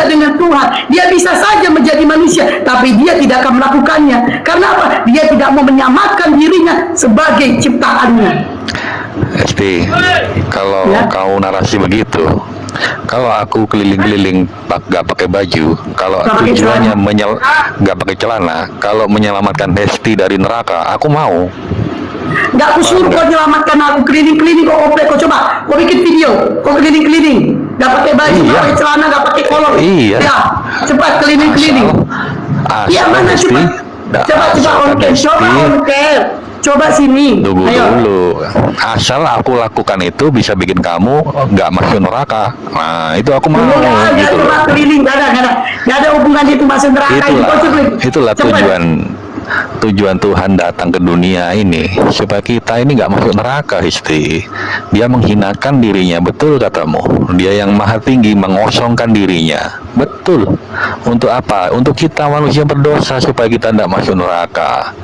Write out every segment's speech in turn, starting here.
juga dengan Tuhan. Dia bisa saja menjadi manusia, tapi dia tidak akan melakukannya. Karena apa? Dia tidak mau menyamakan dirinya sebagai ciptaannya. Esti, kalau kau narasi begitu, kalau aku keliling-keliling gak pakai baju, kalau tujuannya gak pakai celana, kalau menyelamatkan Hesti dari neraka, aku mau. Gak aku suruh kau menyelamatkan aku keliling-keliling, kau komplek, kau coba, kau bikin video, kau keliling-keliling, gak pakai baju, gak pakai celana, gak pakai kolor. Iya. Ya, cepat keliling-keliling. Iya mana cepat? Coba on cam. Coba sini. Tunggu dulu. Asal aku lakukan itu bisa bikin kamu nggak masuk neraka. Nah, itu aku mau. Enggak, gitu cuma keliling, nggak ada hubungan itu masuk neraka. Itulah tujuan Tuhan datang ke dunia ini supaya kita ini nggak masuk neraka, Isti. Dia menghinakan dirinya, betul katamu. Dia yang maha tinggi mengosongkan dirinya, betul. Untuk apa? Untuk kita manusia berdosa supaya kita tidak masuk neraka.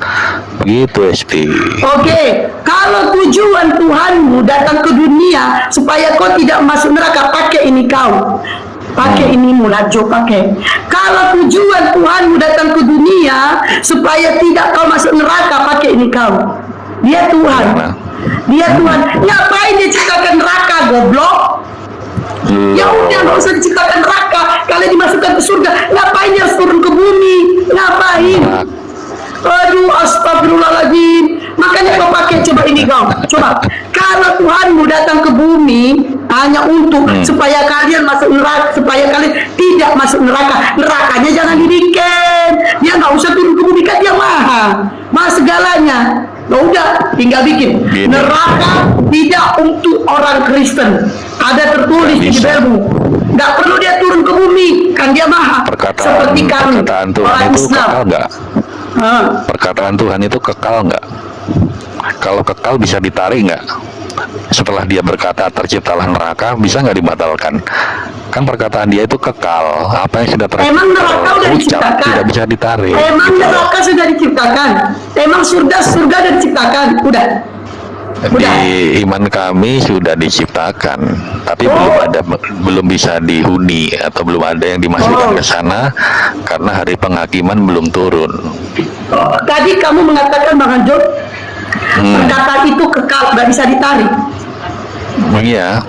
Begitu, Isti. Oke, kalau tujuan Tuhanmu datang ke dunia supaya kau tidak masuk neraka, pakai ini kau. Pakai ini mulajo pakai. Kalau tujuan Tuhanmu datang ke dunia supaya tidak kau masuk neraka, pakai ini kau. Dia Tuhan. Dia Tuhan. Ngapain dia ciptakan neraka, goblok? Ya udah, nggak usah diciptakan neraka. Kalian dimasukkan ke surga. Ngapain dia harus turun ke bumi? Ngapain? Aduh, astagfirullahaladzim. Makanya kau pakai, coba ini kau. Coba. Kalau Tuhanmu datang ke bumi hanya untuk supaya kalian masuk neraka, supaya kalian tidak masuk neraka. Nerakanya jangan dibikin. Dia nggak usah turun ke bumi, kan dia maha segalanya. Nah udah, tinggal bikin. Neraka tidak untuk orang Kristen. Ada tertulis di Bible. Nggak perlu dia turun ke bumi, kan dia maha. Seperti kami, perkataan Tuhan itu kekal nggak? Perkataan Tuhan itu kekal nggak? Kalau kekal bisa ditarik nggak? Setelah dia berkata terciptalah neraka, bisa nggak dibatalkan? Kan perkataan dia itu kekal. Apa yang sudah tercipta, emang neraka sudah diciptakan? Tidak bisa ditarik. Emang gitu. Neraka sudah diciptakan? Emang surga sudah diciptakan? Udah. Di iman kami sudah diciptakan, tapi belum bisa dihuni atau belum ada yang dimasukkan ke sana karena hari penghakiman belum turun. Tadi kamu mengatakan Bang Anjo, perkataan itu kekal, nggak bisa ditarik. Iya,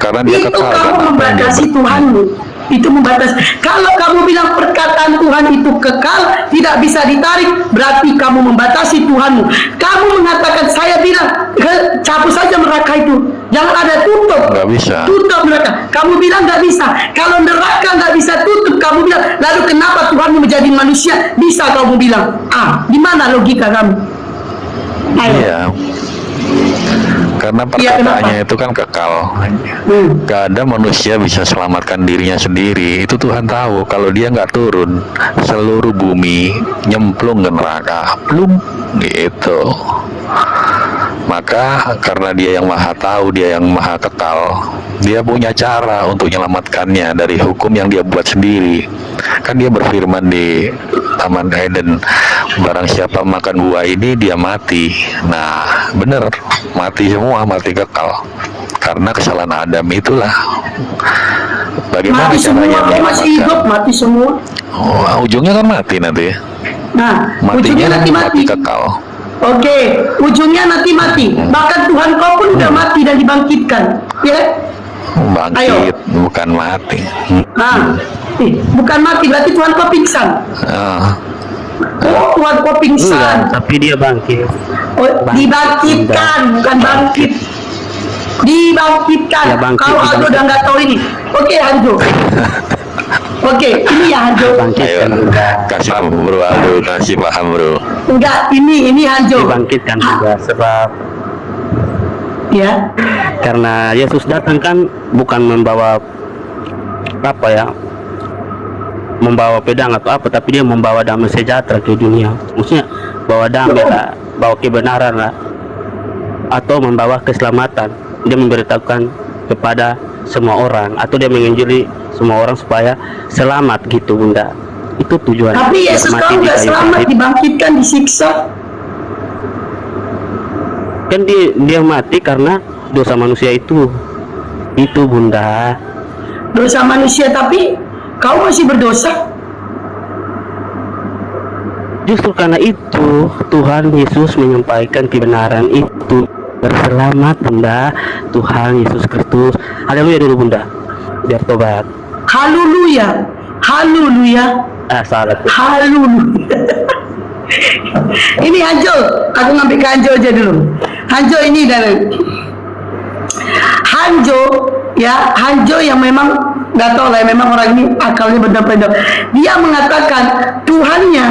karena dia itu kekal. Kamu membatasi Tuhanmu. Itu membatasi. Kalau kamu bilang perkataan Tuhan itu kekal, tidak bisa ditarik, berarti kamu membatasi Tuhanmu. Kamu mengatakan, saya bilang, cabut saja neraka itu, jangan ada tutup. Nggak bisa. Tutup neraka. Kamu bilang nggak bisa. Kalau neraka nggak bisa tutup, kamu bilang, lalu kenapa Tuhanmu menjadi manusia? Bisa kamu bilang. Di mana logika kamu? Ayo. Iya. Karena perkataannya itu kan kekal. Gak ada manusia bisa selamatkan dirinya sendiri. Itu Tuhan tahu. Kalau dia nggak turun, seluruh bumi nyemplung ke neraka. Belum gitu. Maka karena dia yang maha tahu, dia yang maha kekal, dia punya cara untuk menyelamatkannya dari hukum yang dia buat sendiri. Kan dia berfirman di Taman Eden, barang siapa makan buah ini dia mati. Nah bener, mati semua, mati kekal karena kesalahan Adam itulah. Bagaimana mati caranya semua, masih hidup mati semua. Ujungnya kan mati nanti. Nah, matinya ujungnya nanti mati kekal. Oke, ujungnya nanti mati. Bahkan Tuhan kau pun udah mati dan dibangkitkan, ya? Bangkit, bukan mati. Bukan mati, berarti Tuhan kau pingsan. Tuhan kau pingsan. Tapi dia bangkit. Dibangkitkan, bukan bangkit. Dibangkitkan. Ya, Kalau Aldo udah nggak tahu ini, oke Aldo. Oke, ini ya Hanjo. Kasih paham bro, Aldo, kasih paham bro. Enggak, ini Hanjo. Dibangkitkan juga sebab ya. Karena Yesus datang kan bukan membawa apa ya, membawa pedang atau apa, tapi dia membawa damai sejahtera ke dunia. Maksudnya bawa damai lah, bawa kebenaran lah, atau membawa keselamatan. Dia memberitahukan kepada semua orang, atau dia menginjili semua orang supaya selamat gitu Bunda. Itu tujuan. Tapi Yesus kalau nggak selamat, dibangkitkan, disiksa. Kan dia mati karena dosa manusia itu Bunda. Dosa manusia, tapi Kau masih berdosa. Justru karena itu Tuhan Yesus menyampaikan kebenaran itu. Berselamat Bunda, Tuhan Yesus Kristus. Haleluya dulu Bunda, biar tobat. Haleluya, haleluya, Salah tuh. haleluya. Ini Hanjo, aku ngambil ke Hanjo aja dulu. Hanjo ini dari Hanjo, ya Hanjo yang memang nggak tahu lah, memang orang ini akalnya benar-benar. Dia mengatakan Tuhannya,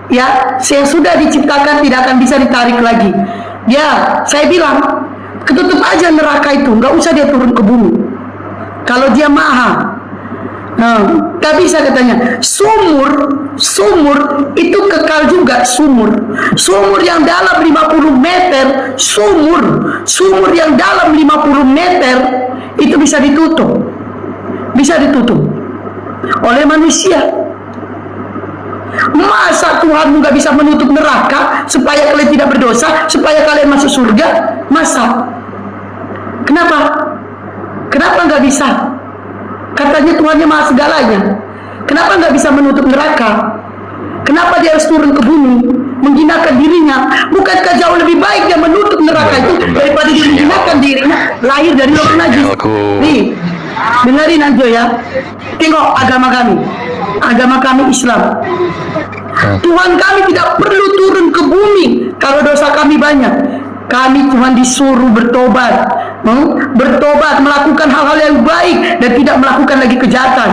ya, yang sudah diciptakan tidak akan bisa ditarik lagi. Ya, saya bilang ketutup aja neraka itu, nggak usah dia turun ke bumi. Kalau dia maha, nggak bisa katanya. Sumur itu kekal juga, sumur yang dalam 50 meter, sumur yang dalam 50 meter itu bisa ditutup oleh manusia. Masa Tuhan nggak bisa menutup neraka supaya kalian tidak berdosa, supaya kalian masuk surga? Masa? Kenapa nggak bisa? Katanya Tuhannya maha segalanya. Kenapa nggak bisa menutup neraka? Kenapa dia harus turun ke bumi menghinakan dirinya? Bukankah jauh lebih baik dia menutup neraka itu daripada dia menghinakan dirinya lahir dari lubang najis? Nih, dengerin aja ya. Tengok agama kami Islam. Tuhan kami tidak perlu turun ke bumi kalau dosa kami banyak. Kami cuma disuruh bertobat, melakukan hal-hal yang baik dan tidak melakukan lagi kejahatan.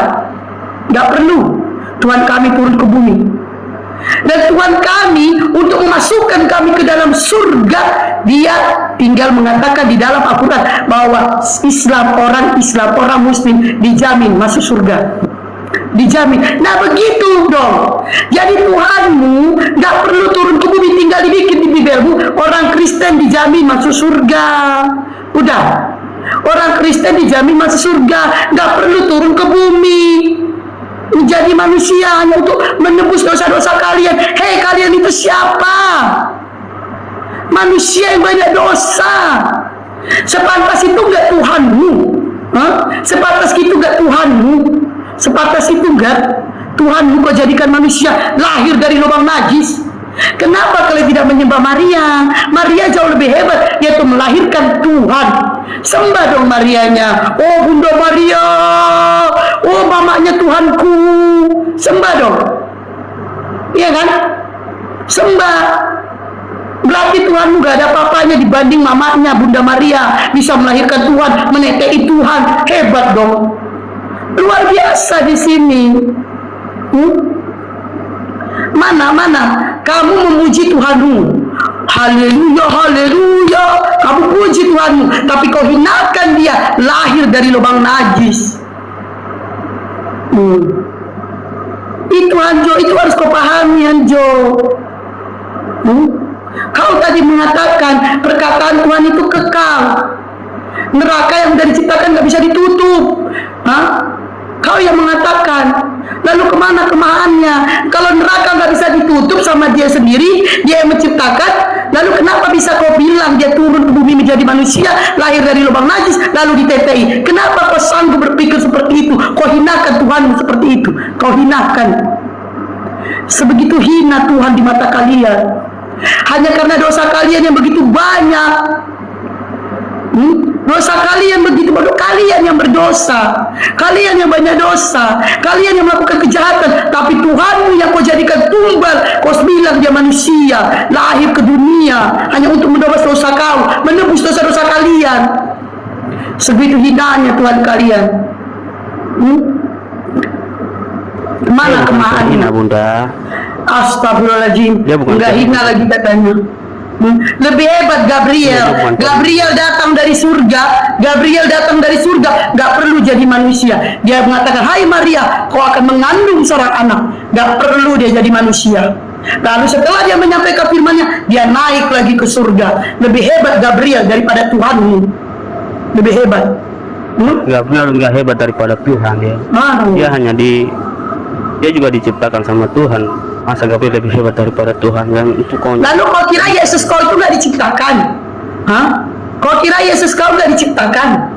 Gak perlu Tuhan kami turun ke bumi. Dan Tuhan kami untuk memasukkan kami ke dalam surga, dia tinggal mengatakan di dalam Al-Quran bahwa orang Muslim dijamin masuk surga. Dijamin. Nah begitu dong. Jadi Tuhanmu gak perlu turun ke bumi, tinggal dibikin di bibirmu, orang Kristen dijamin masuk surga. Udah, orang Kristen dijamin masuk surga, gak perlu turun ke bumi menjadi manusia hanya untuk menebus dosa-dosa kalian. Hei, kalian itu siapa? Manusia yang banyak dosa. Sepantas itu gak Tuhanmu? Sepantas itu gak Tuhanmu? Sepantas itu enggak Tuhanmu kau jadikan manusia lahir dari lubang najis? Kenapa kalian tidak menyembah Maria? Maria jauh lebih hebat, yaitu melahirkan Tuhan. Sembah dong Marianya. Oh Bunda Maria, oh mamanya Tuhanku. Sembah dong. Iya kan? Sembah. Berarti Tuhanmu gak ada apa-apanya dibanding mamanya Bunda Maria. Bisa melahirkan Tuhan, menetei Tuhan. Hebat dong. Luar biasa di sini. Mana kamu memuji Tuhanmu. Haleluya, haleluya. Kamu puji Tuhanmu, tapi kau hinakan dia lahir dari lubang najis. Itu Hanjo, itu harus kau pahami Hanjo. Kau tadi mengatakan perkataan Tuhan itu kekal. Neraka yang sudah diciptakan gak bisa ditutup. Kau yang mengatakan. Lalu kemana kemahannya? Kalau neraka gak bisa ditutup sama dia sendiri, dia yang menciptakan, lalu kenapa bisa kau bilang dia turun ke bumi menjadi manusia, lahir dari lubang najis, lalu ditetei? Kenapa kau sanggup berpikir seperti itu? Kau hinakan Tuhanmu seperti itu. Kau hinakan. Sebegitu hina Tuhan di mata kalian, hanya karena dosa kalian yang begitu banyak. Dosa kalian begitu banyak. Kalian yang berdosa, kalian yang banyak dosa, kalian yang melakukan kejahatan, tapi Tuhanmu yang kau jadikan tumbal. Kau bilang dia manusia, lahir ke dunia hanya untuk menebus dosa kau, menebus dosa-dosa kalian. Sebegitu hinanya Tuhan kalian. Mana kemahannya? Bunda. Astagfirullahaladzim. Enggak hina lagi katanya. Lebih hebat Gabriel datang dari surga. Gak perlu jadi manusia. Dia mengatakan, hai Maria, kau akan mengandung seorang anak. Gak perlu dia jadi manusia. Lalu setelah dia menyampaikan firman-Nya, dia naik lagi ke surga. Lebih hebat Gabriel daripada Tuhanmu. Lebih hebat. Gabriel enggak hebat daripada Tuhan ya. Dia juga diciptakan sama Tuhan. Masa Gabriel lebih hebat daripada Tuhan yang itu konyol. Lalu kau kira Yesus kau itu gak diciptakan? Kau kira Yesus kau gak diciptakan?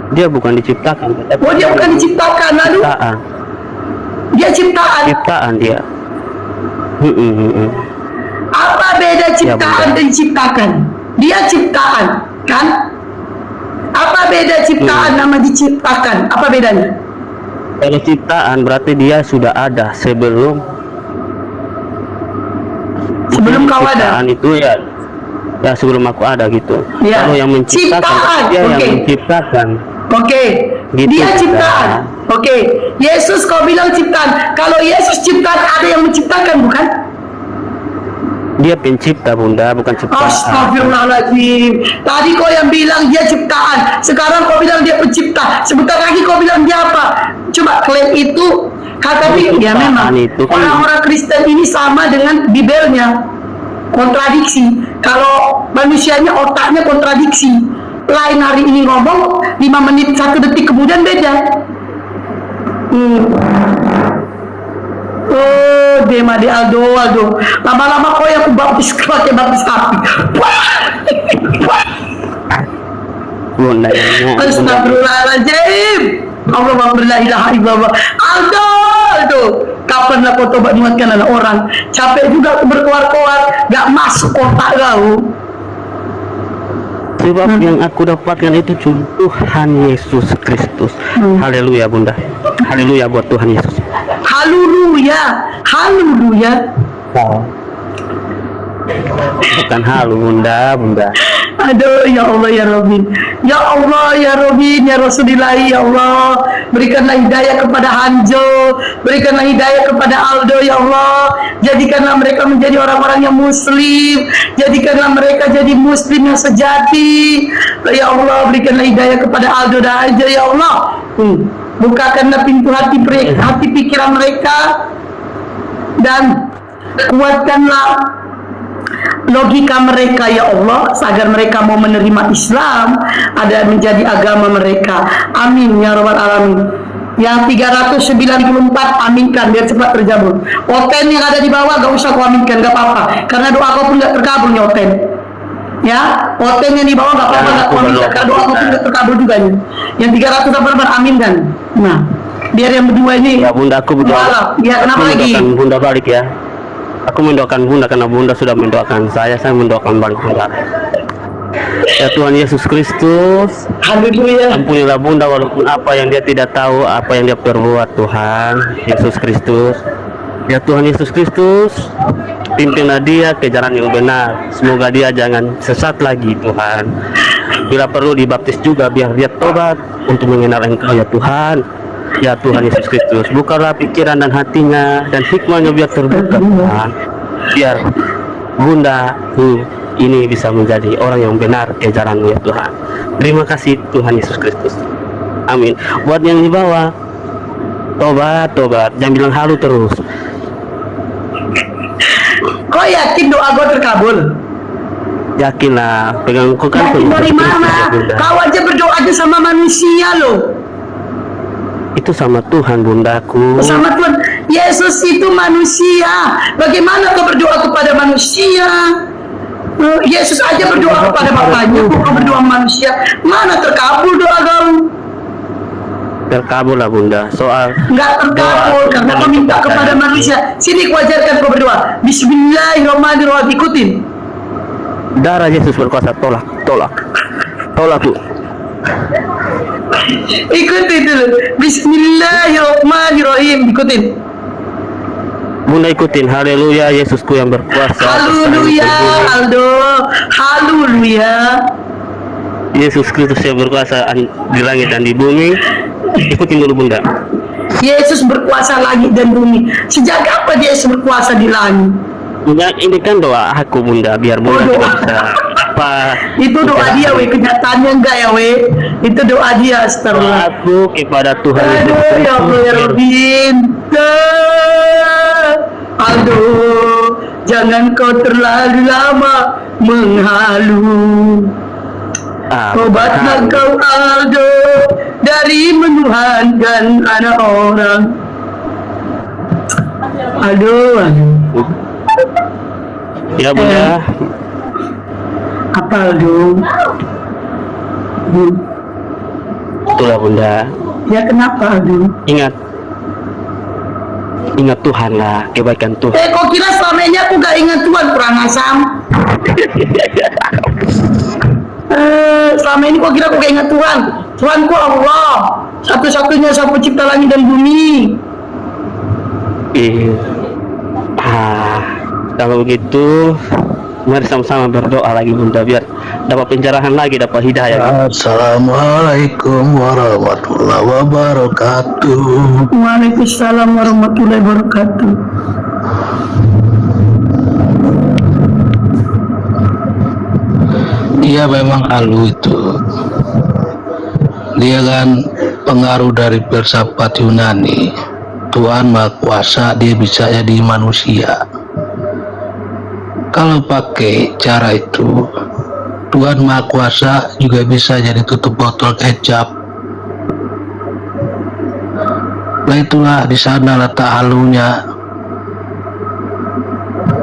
Dia bukan diciptakan. Tapi Oh, dia bukan diciptakan, lalu ciptaan. dia ciptaan. Ciptaan dia. Apa beda ciptaan Bunda. dan diciptakan? Dia ciptaan, kan? Apa beda ciptaan nama diciptakan? Apa bedanya? Kalau ciptaan berarti dia sudah ada sebelum Kau ada? ciptaan itu ya sebelum aku ada gitu. Ya. Kalau yang menciptakan Ciptaan, dia oke. yang menciptakan. Oke, Gitu, dia Bunda. ciptaan. Oke, Yesus kau bilang ciptaan. Kalau Yesus ciptaan, ada yang menciptakan, bukan? Dia pencipta, Bunda, bukan ciptaan. Astagfirullahaladzim. Tadi kau yang bilang dia ciptaan, sekarang kau bilang dia pencipta. Sebentar lagi kau bilang dia apa? Coba klaim itu. Tapi ya memang Itu kan- orang-orang Kristen ini sama dengan Bibelnya, kontradiksi. Kalau manusianya otaknya kontradiksi. Lain hari ini ngomong 5 menit 1 detik kemudian beda. Oh, Dema de Aldo. Lama-lama kau yang baptis pakai baptis api. Bunda, ya. Astagfirullahaladzim. Allah la ilaha illallah. Aldo. Kapanlah kau tobat menguatkan anak orang? Capek juga aku berkoar-koar, gak masuk otak kau. Sebab yang aku dapatkan itu cuma Tuhan Yesus Kristus. Haleluya, Bunda. Haleluya buat Tuhan Yesus. Haleluya. Bukan halu, Bunda. Aduh, ya Allah ya Robin. Ya Allah ya Robin, ya Rasulullah, ya Allah. Berikanlah hidayah kepada Hanjo, berikanlah hidayah kepada Aldo, ya Allah. Jadikanlah mereka menjadi orang-orang yang muslim, jadikanlah mereka jadi muslim yang sejati. Ya Allah, berikanlah hidayah kepada Aldo dan Hanjo, ya Allah. Bukakanlah pintu hati pikiran mereka, dan kuatkanlah logika mereka, ya Allah, agar mereka mau menerima Islam, ada menjadi agama mereka. Amin ya rabbal alamin. Yang 394 aminkan biar cepat terjabul. Oten yang ada di bawah gak usah kau aminkan, gak apa-apa, karena doa kau pun gak terkabul ya Oten. Ya, Oten yang di bawah gak apa-apa, gak kau aminkan, karena doa kau pun gak terkabul juga nih. Yang 384 aminkan. Nah, biar yang berdua ini Ya, Bunda, aku berdoa. ya, kenapa Aku lagi? mendoakan Bunda balik ya. Aku mendoakan Bunda karena Bunda sudah mendoakan saya mendoakan balik Bunda. Ya Tuhan Yesus Kristus, Haleluya. ampunilah Bunda walaupun apa yang dia tidak tahu, apa yang dia perbuat, Tuhan Yesus Kristus. Ya Tuhan Yesus Kristus, pimpinlah dia ke jalan yang benar. Semoga dia jangan sesat lagi, Tuhan. Bila perlu dibaptis juga biar dia tobat untuk mengenal Engkau ya Tuhan. Ya Tuhan Yesus Kristus, bukalah pikiran dan hatinya dan hikmahnya biar terbuka, Tuhan. Biar Bunda ini bisa menjadi orang yang benar ke jalan-Mu ya Tuhan. Terima kasih Tuhan Yesus Kristus. Amin. Buat yang di bawah, tobat, jangan bilang halu terus. Kau yakin doa gue terkabul? Yakinlah, pegang kau kan Yakin dari Yesus Kristus mana? ya, Bunda. Kau aja berdoa aja sama manusia loh. Itu sama Tuhan, Bundaku. Sama Tuhan. Yesus itu manusia. Bagaimana kau berdoa kepada manusia? Yesus aja berdoa kepada Bapaknya, kau berdoa manusia. Mana terkabul doa kau? Terkabul lah Bunda. Soal Nggak terkabul karena kau minta kepada manusia. Sini kau ajarkan kau berdoa. Bismillahirrahmanirrahim. Ikutin. darah Yesus berkuasa, tolak Bu. Ikutin dulu. Bismillahirrahmanirrahim. Ikutin. Bunda ikutin. Haleluya, Yesusku yang berkuasa. Haleluya, Aldo. Haleluya. Yesus Kristus yang berkuasa di langit dan di bumi. Ikutin dulu Bunda. Yesus berkuasa langit dan bumi. Sejak kapan Yesus berkuasa di langit? Bunda, ini kan doa aku Bunda, biar Bunda Oh, doa. tidak bisa apa. Itu doa dia, we. Kenyataannya enggak ya, we. Itu doa dia, Doa astagfirullah. aku kepada Tuhan Yesus Aduh, Kristus. ya Allah, ya Robin. Aldo, jangan kau terlalu lama menghalu. Tobatlah kau Aldo dari menuhankan anak orang. Aduh. Ya Bunda. Apa Aldo? Itulah Bunda. Ya kenapa Aldo? Ingat Tuhan lah, kebaikan Tuhan. Kau kira selama ini aku gak ingat Tuhan, kurang asam. Selama ini kau kira aku gak ingat Tuhan? Tuhanku Allah, satu-satunya sang pencipta langit dan bumi. Kalau begitu mari sama-sama berdoa lagi Bunda, biar dapat pencerahan lagi, dapat hidayah. Assalamualaikum warahmatullahi wabarakatuh. Waalaikumsalam warahmatullahi wabarakatuh. Iya memang Alu itu, dia kan pengaruh dari filsafat Yunani. Tuhan Maha Kuasa, dia bisa jadi manusia. Kalau pakai cara itu, Tuhan Maha Kuasa juga bisa jadi tutup botol kecap. Nah itulah di sana letak halunya.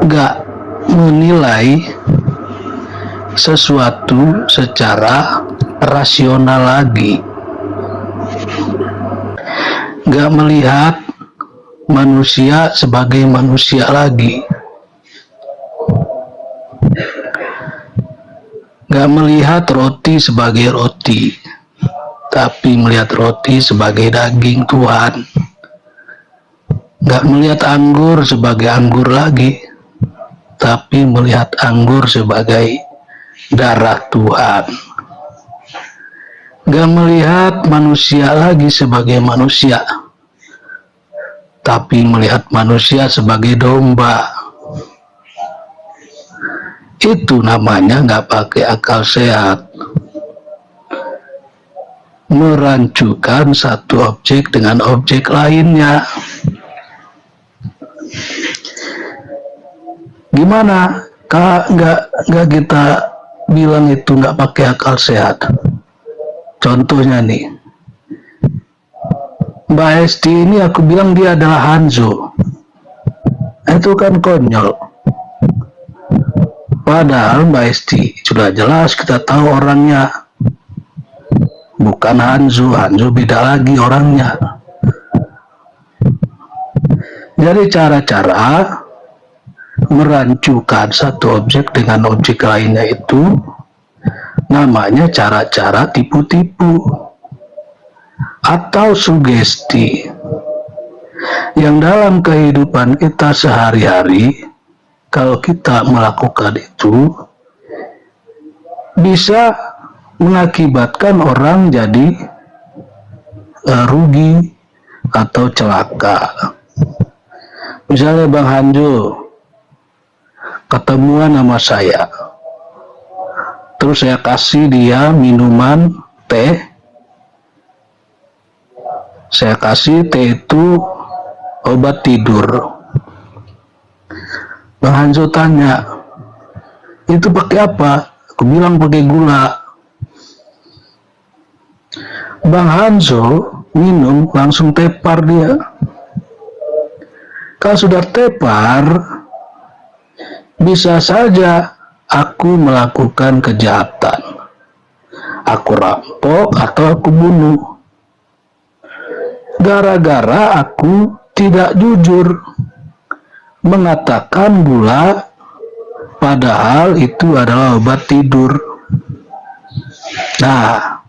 Gak menilai sesuatu secara rasional lagi, gak melihat manusia sebagai manusia lagi, gak melihat roti sebagai roti, tapi melihat roti sebagai daging Tuhan. Gak melihat anggur sebagai anggur lagi, tapi melihat anggur sebagai darah Tuhan. Gak melihat manusia lagi sebagai manusia, tapi melihat manusia sebagai domba. Itu namanya gak pakai akal sehat. Merancukan satu objek dengan objek lainnya. Gimana? Nggak kita bilang itu nggak pakai akal sehat. Contohnya nih, Mbak Esti ini aku bilang dia adalah Hanzo. Itu kan konyol. Padahal Mbak Esti sudah jelas kita tahu orangnya bukan Hanzo. Hanzo beda lagi orangnya. Jadi cara-cara merancukan satu objek dengan objek lainnya itu namanya cara-cara tipu-tipu atau sugesti yang dalam kehidupan kita sehari-hari, kalau kita melakukan itu bisa mengakibatkan orang jadi rugi atau celaka. Misalnya Bang Hanjo ketemuan sama saya, terus saya kasih dia minuman teh. Saya kasih teh itu obat tidur. Bang Hanzo tanya, itu pakai apa? Aku bilang pakai gula. Bang Hanzo minum langsung tepar dia. Kalau sudah tepar, bisa saja aku melakukan kejahatan. Aku rampok atau aku bunuh. Gara-gara aku tidak jujur mengatakan gula, padahal itu adalah obat tidur. Nah,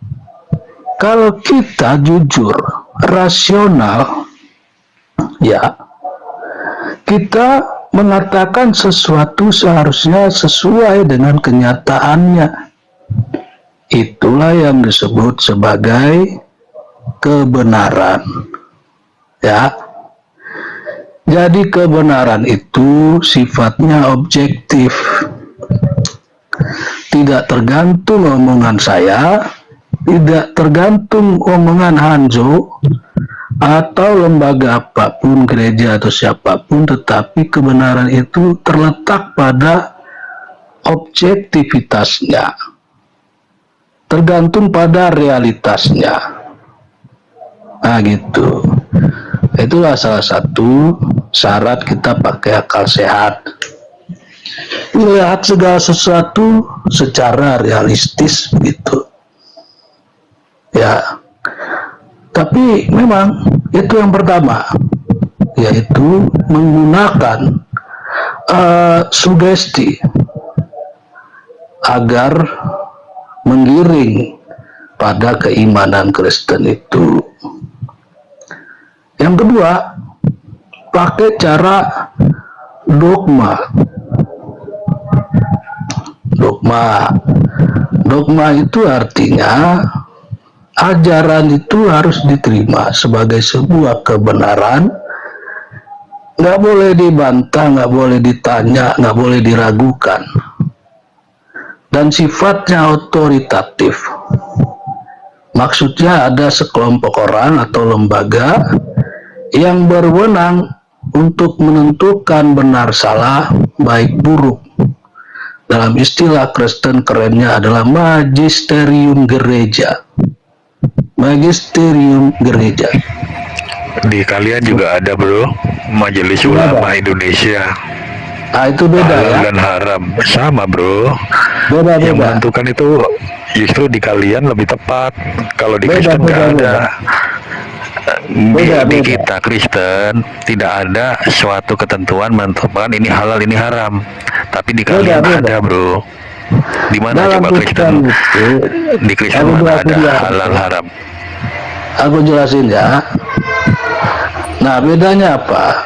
kalau kita jujur, rasional, ya, kita mengatakan sesuatu seharusnya sesuai dengan kenyataannya. Itulah yang disebut sebagai kebenaran. Ya. Jadi kebenaran itu sifatnya objektif. Tidak tergantung omongan saya, tidak tergantung omongan Hanzo atau lembaga apapun, gereja atau siapapun, tetapi kebenaran itu terletak pada objektivitasnya, tergantung pada realitasnya. Nah gitu. Itulah salah satu syarat kita pakai akal sehat. Melihat segala sesuatu secara realistis begitu. Ya. Tapi memang itu yang pertama, yaitu menggunakan sugesti agar menggiring pada keimanan Kristen itu. Yang kedua, pakai cara dogma. Dogma itu artinya ajaran itu harus diterima sebagai sebuah kebenaran, nggak boleh dibantah, nggak boleh ditanya, nggak boleh diragukan, dan sifatnya otoritatif. Maksudnya ada sekelompok orang atau lembaga yang berwenang untuk menentukan benar salah, baik buruk. Dalam istilah Kristen kerennya adalah magisterium gereja. Magisterium gereja. Di kalian juga ada bro, Majelis Ulama Indonesia. Ah, itu beda Halal ya. dan haram sama bro. Beda. Yang menentukan itu justru di kalian lebih tepat. Kalau di Kristen nggak ada. Di kita Kristen tidak ada suatu ketentuan menentukan ini halal ini haram. Tapi di kalian ada bro. Di mana Dalam coba Kristen? itu, Di Kristen mana ada halal haram? Aku jelasin ya. Nah, bedanya apa?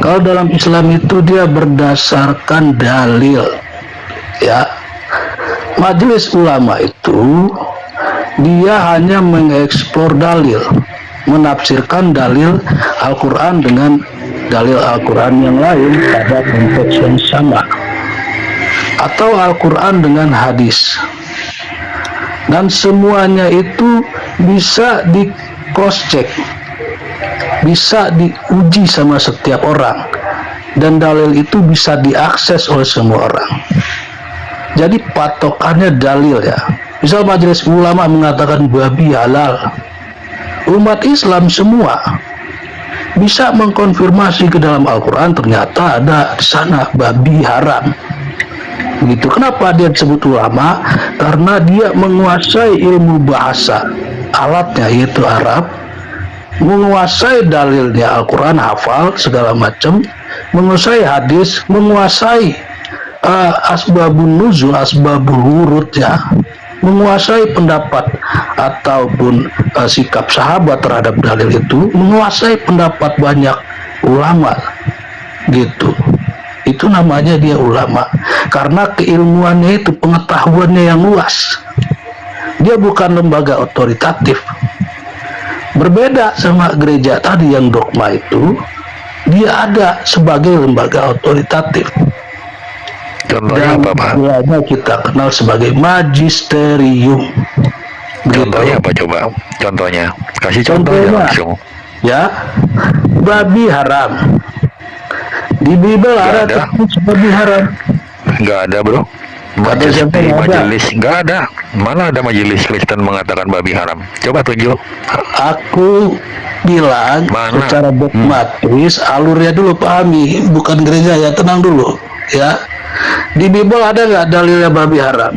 Kalau dalam Islam itu dia berdasarkan dalil, ya. Majelis ulama itu dia hanya mengeksplor dalil, menafsirkan dalil Al-Quran dengan dalil Al-Quran yang lain pada konteks yang sama, atau Al-Quran dengan hadis, dan semuanya itu bisa di cross check, bisa diuji sama setiap orang, dan dalil itu bisa diakses oleh semua orang. Jadi patokannya dalil ya. Misal majelis ulama mengatakan babi halal, umat Islam semua bisa mengkonfirmasi ke dalam Al-Quran, ternyata ada di sana babi haram. Begitu. Kenapa dia disebut ulama? Karena dia menguasai ilmu bahasa, alatnya yaitu Arab, menguasai dalilnya Al-Quran, hafal segala macam, menguasai hadis, menguasai asbabun nuzul, asbabul wurud ya, menguasai pendapat ataupun sikap sahabat terhadap dalil itu, menguasai pendapat banyak ulama gitu. Itu namanya dia ulama, karena keilmuannya itu, pengetahuannya yang luas. Dia bukan lembaga otoritatif. Berbeda sama gereja tadi yang dogma itu, dia ada sebagai lembaga otoritatif. Contohnya Dan apa Pak? dianya kita kenal sebagai magisterium. Contohnya apa coba? Contohnya, kasih contohnya langsung. Ya, babi haram. Di Bible ada tertulis babi haram. Nggak ada bro. Majelis nggak ada. Mana ada majelis Kristen mengatakan babi haram? Coba tunjuk. Aku bilang Mana? secara dogmatis, alurnya dulu pahami, bukan gereja ya, tenang dulu ya. Di Bible ada nggak dalilnya babi haram?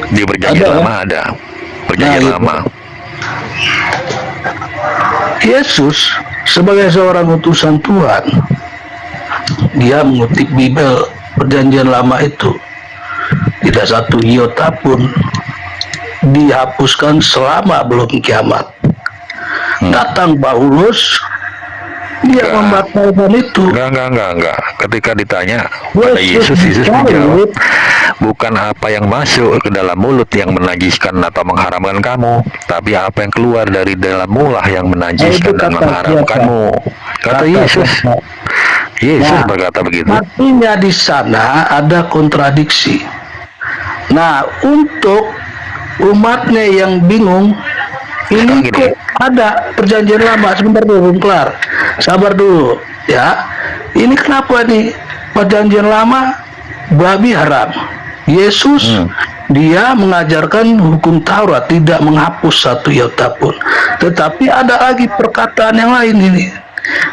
Di perjanjian Ada, lama ada. Perjanjian Nah, lama. Yesus sebagai seorang utusan Tuhan, dia mengutip Bible perjanjian lama itu, tidak satu iota pun dihapuskan selama belum kiamat. Datang Paulus, dia membatalkan itu. Enggak. Ketika ditanya pada Yesus menjawab, bukan apa yang masuk ke dalam mulut yang menajiskan atau mengharamkan kamu, tapi apa yang keluar dari dalam mulah yang menajiskan dan mengharamkanmu. Kata Yesus. Yesus berkata begitu. Artinya di sana ada kontradiksi. Nah, untuk umatnya yang bingung, ini kok ada perjanjian lama, sebentar dulu, belum kelar, sabar dulu ya. Ini kenapa nih perjanjian lama babi haram? Yesus dia mengajarkan hukum Taurat, tidak menghapus satu iota pun. Tetapi ada lagi perkataan yang lain ini.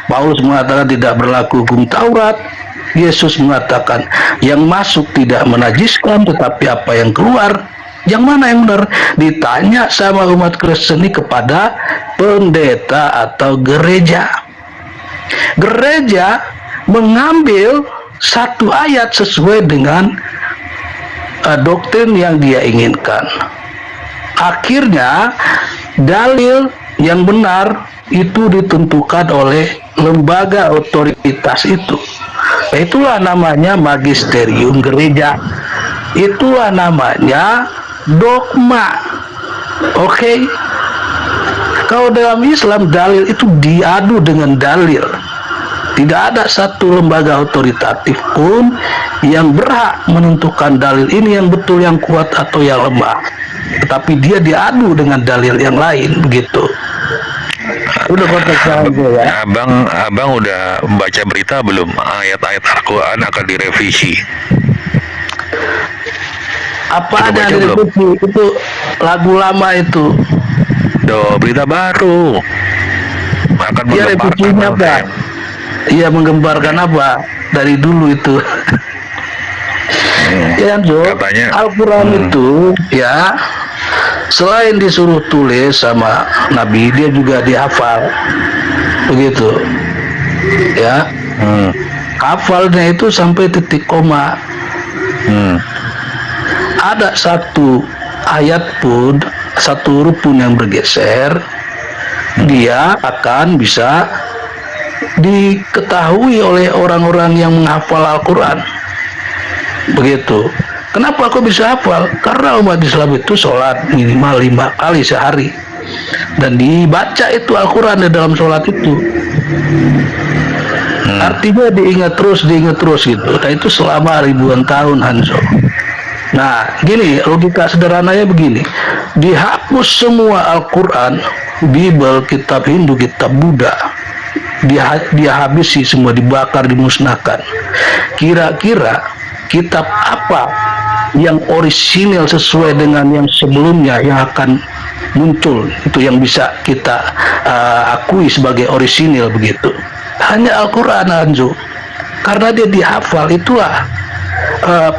Paulus mengatakan tidak berlaku hukum Taurat. Yesus mengatakan yang masuk tidak menajiskan, tetapi apa yang keluar Yang mana yang benar? Ditanya sama umat Kristen ini kepada pendeta atau gereja. Gereja mengambil satu ayat sesuai dengan doktrin yang dia inginkan. Akhirnya dalil yang benar itu ditentukan oleh lembaga otoritas itu. Itulah namanya magisterium gereja. Itulah namanya dogma. Oke. Kalau dalam Islam dalil itu diadu dengan dalil. Tidak ada satu lembaga otoritatif pun yang berhak menentukan dalil ini yang betul, yang kuat atau yang lemah. Tetapi dia diadu dengan dalil yang lain, begitu. Udah konteks aja ya. Abang udah baca berita belum ayat-ayat Al-Quran akan direvisi? Apa Udah ada baca belum? direvisi? Itu lagu lama itu. Berita baru akan Dia revisinya menggemparkan apa? Iya, menggembarkan apa? Dari dulu itu. Ya, Jo. katanya Al-Quran itu ya, selain disuruh tulis sama Nabi, dia juga dihafal. Begitu. Ya. Hafalnya itu sampai titik koma. Ada satu ayat pun, satu huruf pun yang bergeser, dia akan bisa diketahui oleh orang-orang yang menghafal Al-Quran. Begitu. Kenapa aku bisa hafal? Karena umat Islam itu sholat minimal 5 kali sehari, dan dibaca itu Al-Quran di dalam sholat itu. Artinya diingat terus gitu. Nah, itu selama ribuan tahun, Hanso. Nah, gini, logika sederhananya begini. Dihapus semua Al-Quran, Bible, kitab Hindu, kitab Buddha. Dia habisi semua, dibakar, dimusnahkan. Kira-kira kitab apa yang orisinil sesuai dengan yang sebelumnya yang akan muncul, itu yang bisa kita akui sebagai orisinil, begitu? Hanya Al-Quran, Anju. Karena dia dihafal, itulah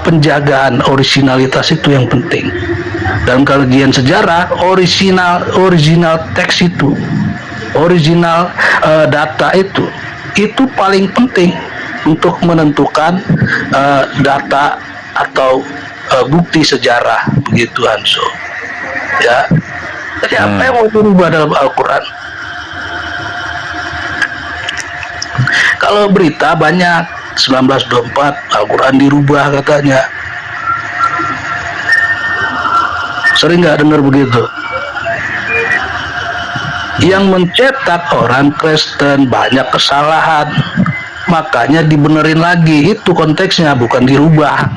penjagaan orisinalitas itu yang penting. Dalam kajian sejarah, original teks itu, original data itu paling penting untuk menentukan data atau bukti sejarah, begitu, Hanso. Ya. Jadi apa yang mau dirubah dalam Al-Quran? Kalau berita banyak, 1924 Al-Quran dirubah katanya. Sering nggak dengar begitu? Yang mencetak orang Kristen banyak kesalahan, makanya dibenerin lagi. Itu konteksnya, bukan dirubah.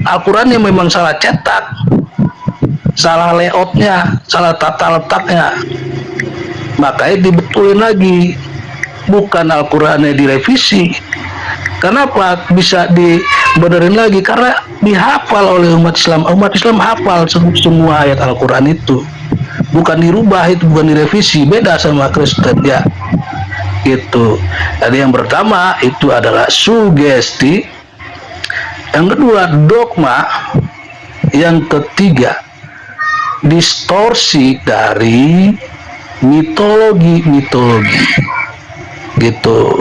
Al-Quran yang memang salah cetak, salah layoutnya, salah tata letaknya, makanya dibetulin lagi. Bukan Al-Qurannya direvisi. Kenapa bisa dibenerin lagi? Karena dihafal oleh umat Islam. Umat Islam hafal semua ayat Al-Quran itu. Bukan dirubah, itu bukan direvisi. Beda sama Kristen, ya. Gitu. Jadi yang pertama itu adalah sugesti. Yang kedua dogma. Yang ketiga distorsi dari mitologi gitu.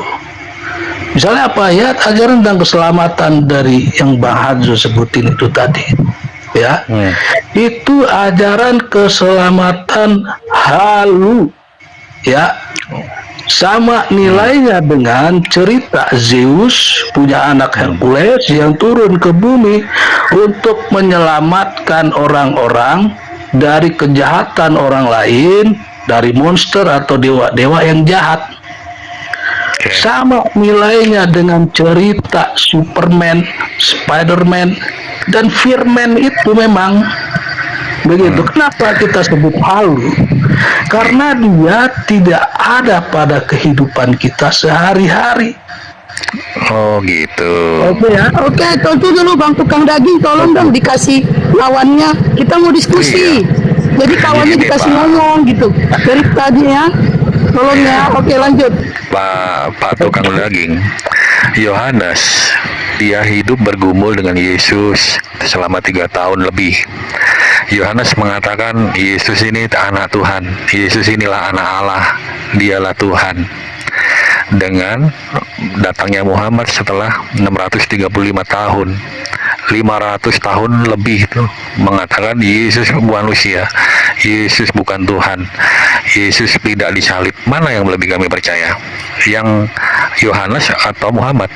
Misalnya apa ya, ajaran tentang keselamatan dari yang Bang Hadzo sebutin itu tadi, ya, itu ajaran keselamatan halu, ya, sama nilainya dengan cerita Zeus punya anak Hercules yang turun ke bumi untuk menyelamatkan orang-orang dari kejahatan orang lain, dari monster atau dewa-dewa yang jahat. Sama nilainya dengan cerita Superman, Spiderman, dan Firman itu memang begitu. Kenapa kita sebut halu? Karena dia tidak ada pada kehidupan kita sehari-hari. Oh gitu. Oke ya, oke, tunggu dulu Bang Tukang Daging, tolong dong dikasih lawannya. Kita mau diskusi. Jadi kawannya Gini, dikasih Pak. ngomong gitu. Dari tadi ya, tolong ya. Oke, lanjut. Pak Tukang Daging, Yohanes dia hidup bergumul dengan Yesus selama 3 tahun lebih. Yohanes mengatakan Yesus ini anak Tuhan, Yesus inilah anak Allah, dialah Tuhan. Dengan datangnya Muhammad setelah 635 tahun, 500 tahun lebih itu mengatakan Yesus manusia, Yesus bukan Tuhan, Yesus tidak disalib. Mana yang lebih kami percaya? Yang Yohanes atau Muhammad?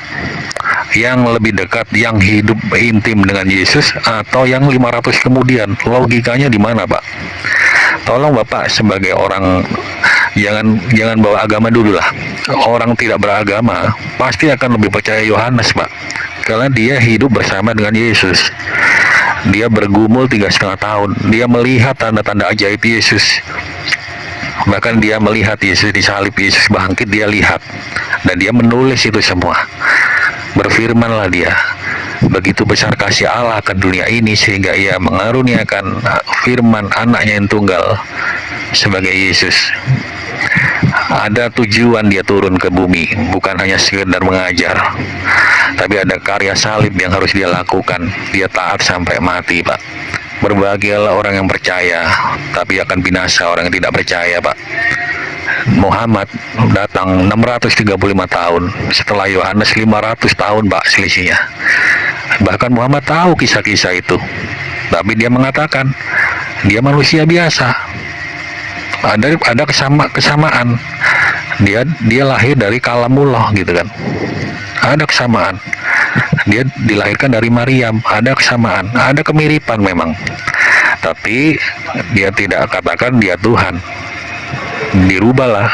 Yang lebih dekat, yang hidup intim dengan Yesus, atau yang 500 kemudian? Logikanya di mana, Pak? Tolong Bapak sebagai orang, jangan bawa agama dulu lah. Orang tidak beragama pasti akan lebih percaya Yohanes, Pak, karena dia hidup bersama dengan Yesus. Dia bergumul 3,5 tahun. Dia melihat tanda-tanda ajaib Yesus. Bahkan dia melihat Yesus disalib, Yesus bangkit, dia lihat. Dan dia menulis itu semua. Berfirmanlah dia, begitu besar kasih Allah ke dunia ini sehingga ia mengaruniakan firman anaknya yang tunggal sebagai Yesus. Ada tujuan dia turun ke bumi, bukan hanya sekedar mengajar, tapi ada karya salib yang harus dia lakukan. Dia taat sampai mati, Pak. Berbahagialah orang yang percaya, tapi akan binasa orang yang tidak percaya, Pak. Muhammad datang 635 tahun, setelah Yohanes 500 tahun, Pak, selisihnya. Bahkan Muhammad tahu kisah-kisah itu, tapi dia mengatakan dia manusia biasa. Ada kesamaan. Dia lahir dari kalamullah gitu kan. Ada kesamaan. Dia dilahirkan dari Maryam, ada kesamaan, ada kemiripan memang. Tapi dia tidak katakan dia Tuhan. Dirubahlah,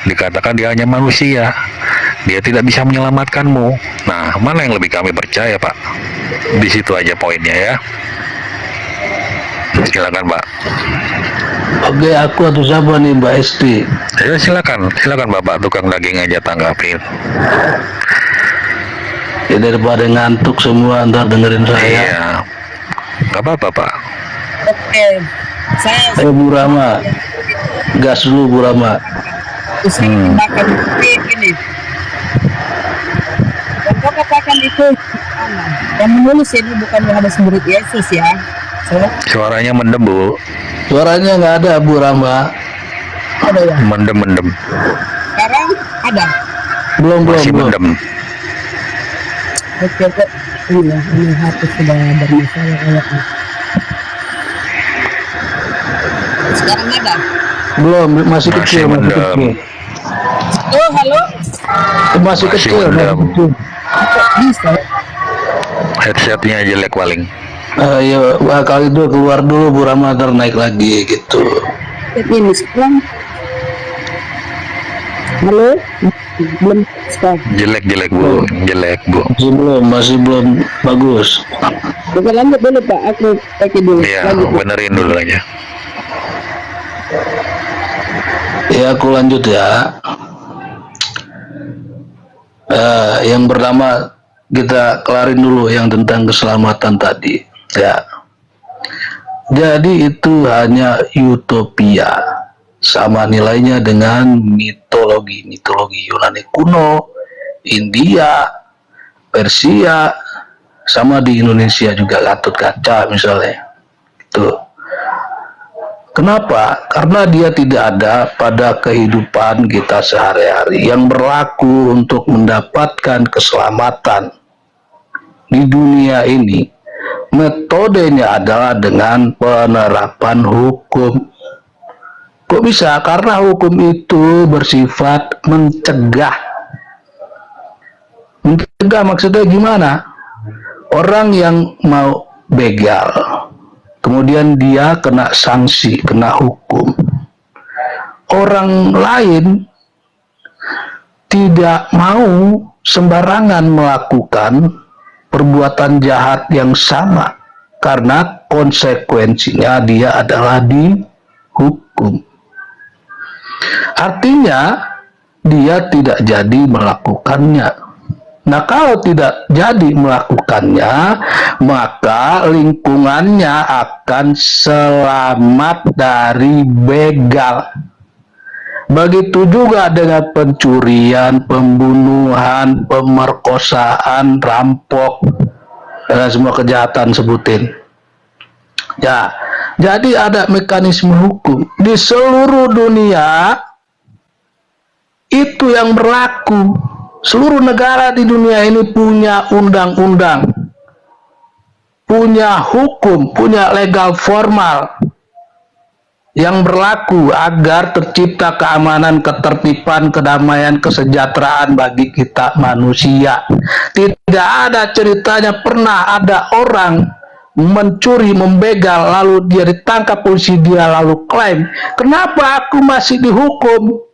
dikatakan dia hanya manusia. Dia tidak bisa menyelamatkanmu. Nah, mana yang lebih kami percaya, Pak? Di situ aja poinnya ya. Silakan, Pak. Oke, aku atau siapa nih, Mbak Esti? Ya, silakan Bapak tukang daging aja tanggapin. Ya, daripada ngantuk semua ntar dengerin saya. Iya. Gak apa-apa, Pak. Oke, saya Bu Rama, gas dulu Bu Rama. makan ini. Yang kau katakan itu yang menulis ini bukan Yohanes murid Yesus ya. Suaranya mendem, Bu. Suaranya nggak ada Bu Rama. Ada ya. Mendem. Sekarang ada. Belum. Masih mendem. Oke kok. Iya, ini hati sudah bermasalah kayaknya. Sekarang ada. Belum, masih kecil. mendem. Oh, halo. Masih kecil. mendem. Kok bisa? Headsetnya jelek paling. Ya, kali itu keluar dulu Bu Rama, ntar naik lagi gitu. Ini sekarang. Halo. Belum sekarang. Jelek Bu. Masih belum bagus. Oke, lanjut dulu Pak. Aku pakai dulu. Iya, Lanjut. benerin dulu aja. Ya, aku lanjut ya. Yang pertama kita kelarin dulu yang tentang keselamatan tadi ya. Jadi itu hanya utopia, sama nilainya dengan mitologi Yunani kuno, India, Persia, sama di Indonesia juga Gatot Kaca misalnya. Itu kenapa? Karena dia tidak ada pada kehidupan kita sehari-hari yang berlaku untuk mendapatkan keselamatan di dunia ini. Metodenya adalah dengan penerapan hukum. Kok bisa? Karena hukum itu bersifat mencegah. Mencegah maksudnya gimana? Orang yang mau begal, kemudian dia kena sanksi, kena hukum. Orang lain tidak mau sembarangan melakukan perbuatan jahat yang sama, karena konsekuensinya dia adalah dihukum. Artinya dia tidak jadi melakukannya. Nah, kalau tidak jadi melakukannya, maka lingkungannya akan selamat dari begal. Begitu juga dengan pencurian, pembunuhan, pemerkosaan, rampok, dan semua kejahatan sebutin. Ya, jadi ada mekanisme hukum di seluruh dunia itu yang berlaku. Seluruh negara di dunia ini punya undang-undang, punya hukum, punya legal formal yang berlaku agar tercipta keamanan, ketertiban, kedamaian, kesejahteraan bagi kita manusia. Tidak ada ceritanya pernah ada orang mencuri, membegal, lalu dia ditangkap polisi, dia lalu klaim, kenapa aku masih dihukum?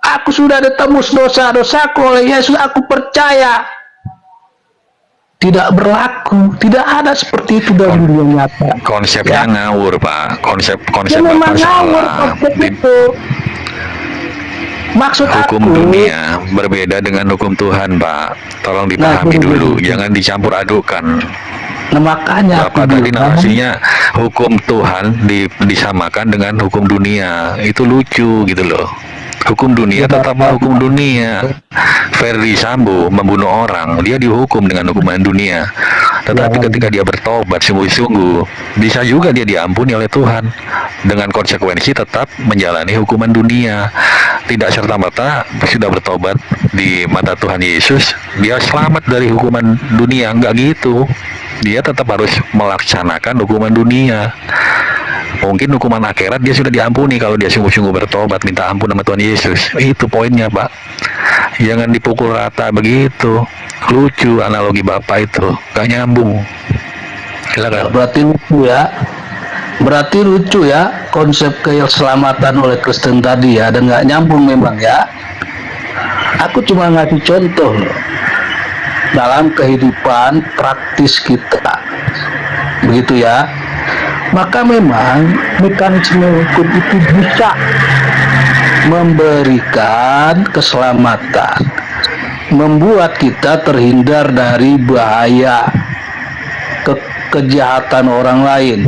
Aku sudah ditembus dosa-dosaku oleh Yesus, aku percaya. Tidak berlaku, tidak ada seperti itu dalam dunia nyata. Konsepnya ngawur, Pak. Konsep Ya, memang Bapak ngawur salah. konsep itu. Maksud Hukum aku, dunia berbeda dengan hukum Tuhan, Pak. Tolong dipahami dulu, jangan dicampur adukan. nah makanya aku Bapak tadi bilang, narasinya hukum Tuhan disamakan dengan hukum dunia. Itu lucu gitu loh. Hukum dunia tetap hukum dunia. Ferdi Sambo membunuh orang, dia dihukum dengan hukuman dunia. Tetapi ketika dia bertobat sungguh-sungguh, bisa juga dia diampuni oleh Tuhan dengan konsekuensi tetap menjalani hukuman dunia. Tidak serta-merta sudah bertobat di mata Tuhan Yesus, dia selamat dari hukuman dunia. Enggak gitu. Dia tetap harus melaksanakan hukuman dunia. Mungkin hukuman akhirat dia sudah diampuni kalau dia sungguh-sungguh bertobat minta ampun sama Tuhan Yesus. Itu poinnya, Pak. Jangan dipukul rata begitu. Lucu analogi Bapak itu, gak nyambung. Silakan. berarti lucu ya. Berarti lucu ya konsep keselamatan oleh Kristen tadi ya, dan nggak nyambung memang ya. Aku cuma ngasih contoh loh, dalam kehidupan praktis kita, begitu ya. Maka memang mekanisme hukum itu bisa memberikan keselamatan, membuat kita terhindar dari bahaya kejahatan orang lain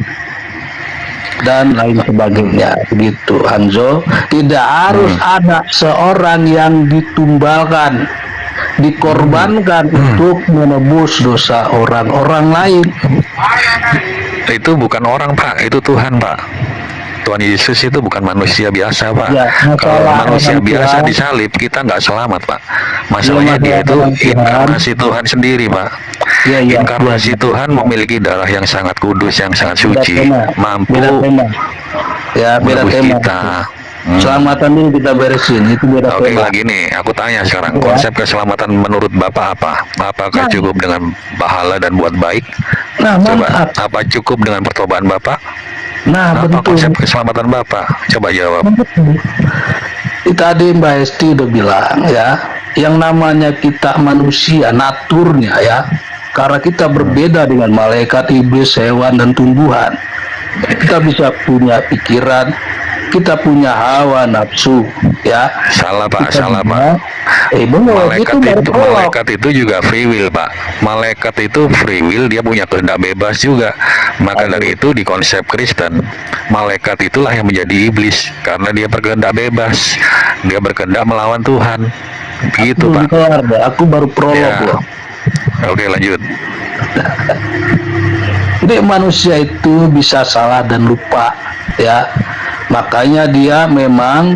dan lain sebagainya, begitu Hanzo. Tidak harus ada seorang yang ditumbalkan, dikorbankan untuk menebus dosa orang lain. Itu bukan orang, Pak, itu Tuhan, Pak. Tuhan Yesus itu bukan manusia biasa, Pak. Ya, kalau masalah manusia orang biasa Tuhan. disalib, kita nggak selamat, Pak. Masalahnya dia masalah itu orang Tuhan. inkarnasi Tuhan sendiri, Pak. Ya, ya, Inkarnasi ya. Tuhan memiliki darah yang sangat kudus, yang sangat Beda suci, tema. mampu Beda tema. Ya, beda menebus tema. kita. Selamatan dulu kita beresin, itu beda Oke, tema. lagi nih, aku tanya sekarang, Ya. konsep keselamatan menurut Bapak apa? Apakah cukup dengan pahala dan buat baik? Nah, Coba, mantap. apa cukup dengan pertobaan Bapak? Nah, Apa betul. konsep keselamatan Bapak? Coba jawab. Tadi Mbak Esti udah bilang ya, yang namanya kita manusia, naturnya ya, karena kita berbeda dengan malaikat, iblis, hewan, dan tumbuhan. Kita bisa punya pikiran, kita punya hawa nafsu ya. Salah, Pak, Kita salah, punya- Pak. Benar, itu baru prolog. Malaikat itu juga free will, Pak. Malaikat itu free will, dia punya kehendak bebas juga. Maka dari itu di konsep Kristen, malaikat itulah yang menjadi iblis karena dia berkehendak bebas. Dia berkehendak melawan Tuhan. Begitu, Belum Pak. kelar deh, aku baru prolog Ya. loh. Oke, lanjut. Jadi manusia itu bisa salah dan lupa ya. Makanya dia memang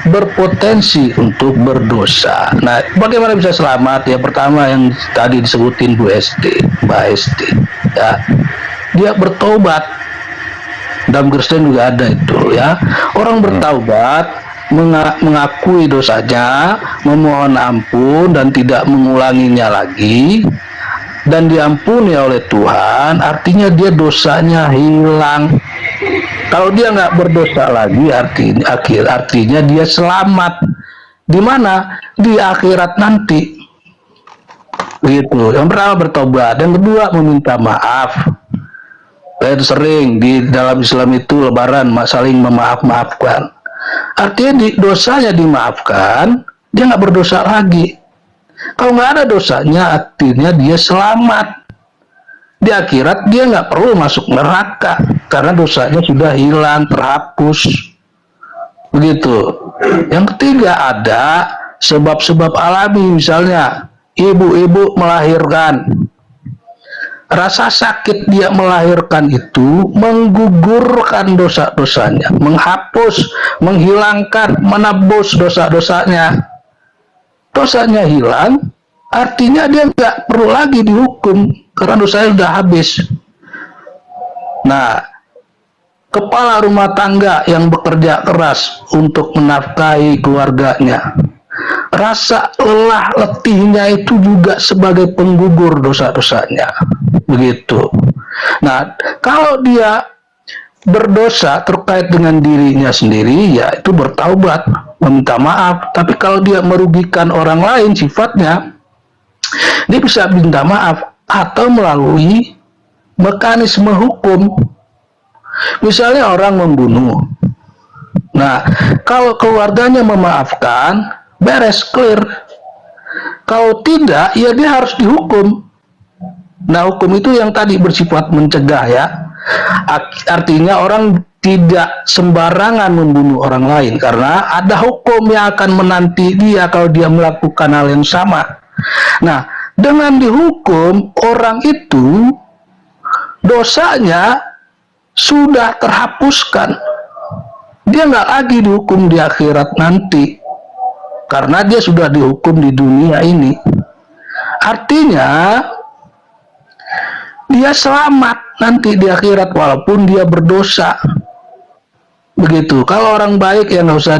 berpotensi untuk berdosa. Nah, bagaimana bisa selamat? Ya, pertama yang tadi disebutin Mbak Esti ya. Dia bertobat. Dalam Kristen juga ada itu ya. Orang bertaubat, mengakui dosanya, memohon ampun dan tidak mengulanginya lagi, dan diampuni oleh Tuhan, artinya dia dosanya hilang. Kalau dia nggak berdosa lagi, artinya dia selamat. Di mana? Di akhirat nanti. Begitu. Yang pertama bertobat, yang kedua meminta maaf. Dan sering di dalam Islam itu Lebaran saling memaaf-maafkan. Artinya dosanya dimaafkan, dia nggak berdosa lagi. Kalau nggak ada dosanya, artinya dia selamat. Di akhirat dia nggak perlu masuk neraka karena dosanya sudah hilang, terhapus. Begitu. Yang ketiga ada sebab-sebab alami, misalnya ibu-ibu melahirkan. Rasa sakit dia melahirkan itu menggugurkan dosa-dosanya, menghapus, menghilangkan, menebus dosa-dosanya. Dosanya hilang, artinya dia nggak perlu lagi dihukum karena dosanya sudah habis. Nah, kepala rumah tangga yang bekerja keras untuk menafkahi keluarganya, rasa lelah letihnya itu juga sebagai penggugur dosa-dosanya. Begitu. Nah, kalau dia berdosa terkait dengan dirinya sendiri, ya itu bertaubat, meminta maaf. Tapi kalau dia merugikan orang lain sifatnya, dia bisa minta maaf atau melalui mekanisme hukum. Misalnya orang membunuh. Nah, kalau keluarganya memaafkan, beres, clear. Kalau tidak, ya dia harus dihukum. Nah, hukum itu yang tadi bersifat mencegah ya. Artinya orang tidak sembarangan membunuh orang lain karena ada hukum yang akan menanti dia kalau dia melakukan hal yang sama. Nah, dengan dihukum, orang itu dosanya sudah terhapuskan. Dia nggak lagi dihukum di akhirat nanti karena dia sudah dihukum di dunia ini. Artinya dia selamat nanti di akhirat walaupun dia berdosa. Begitu. Kalau orang baik ya nggak usah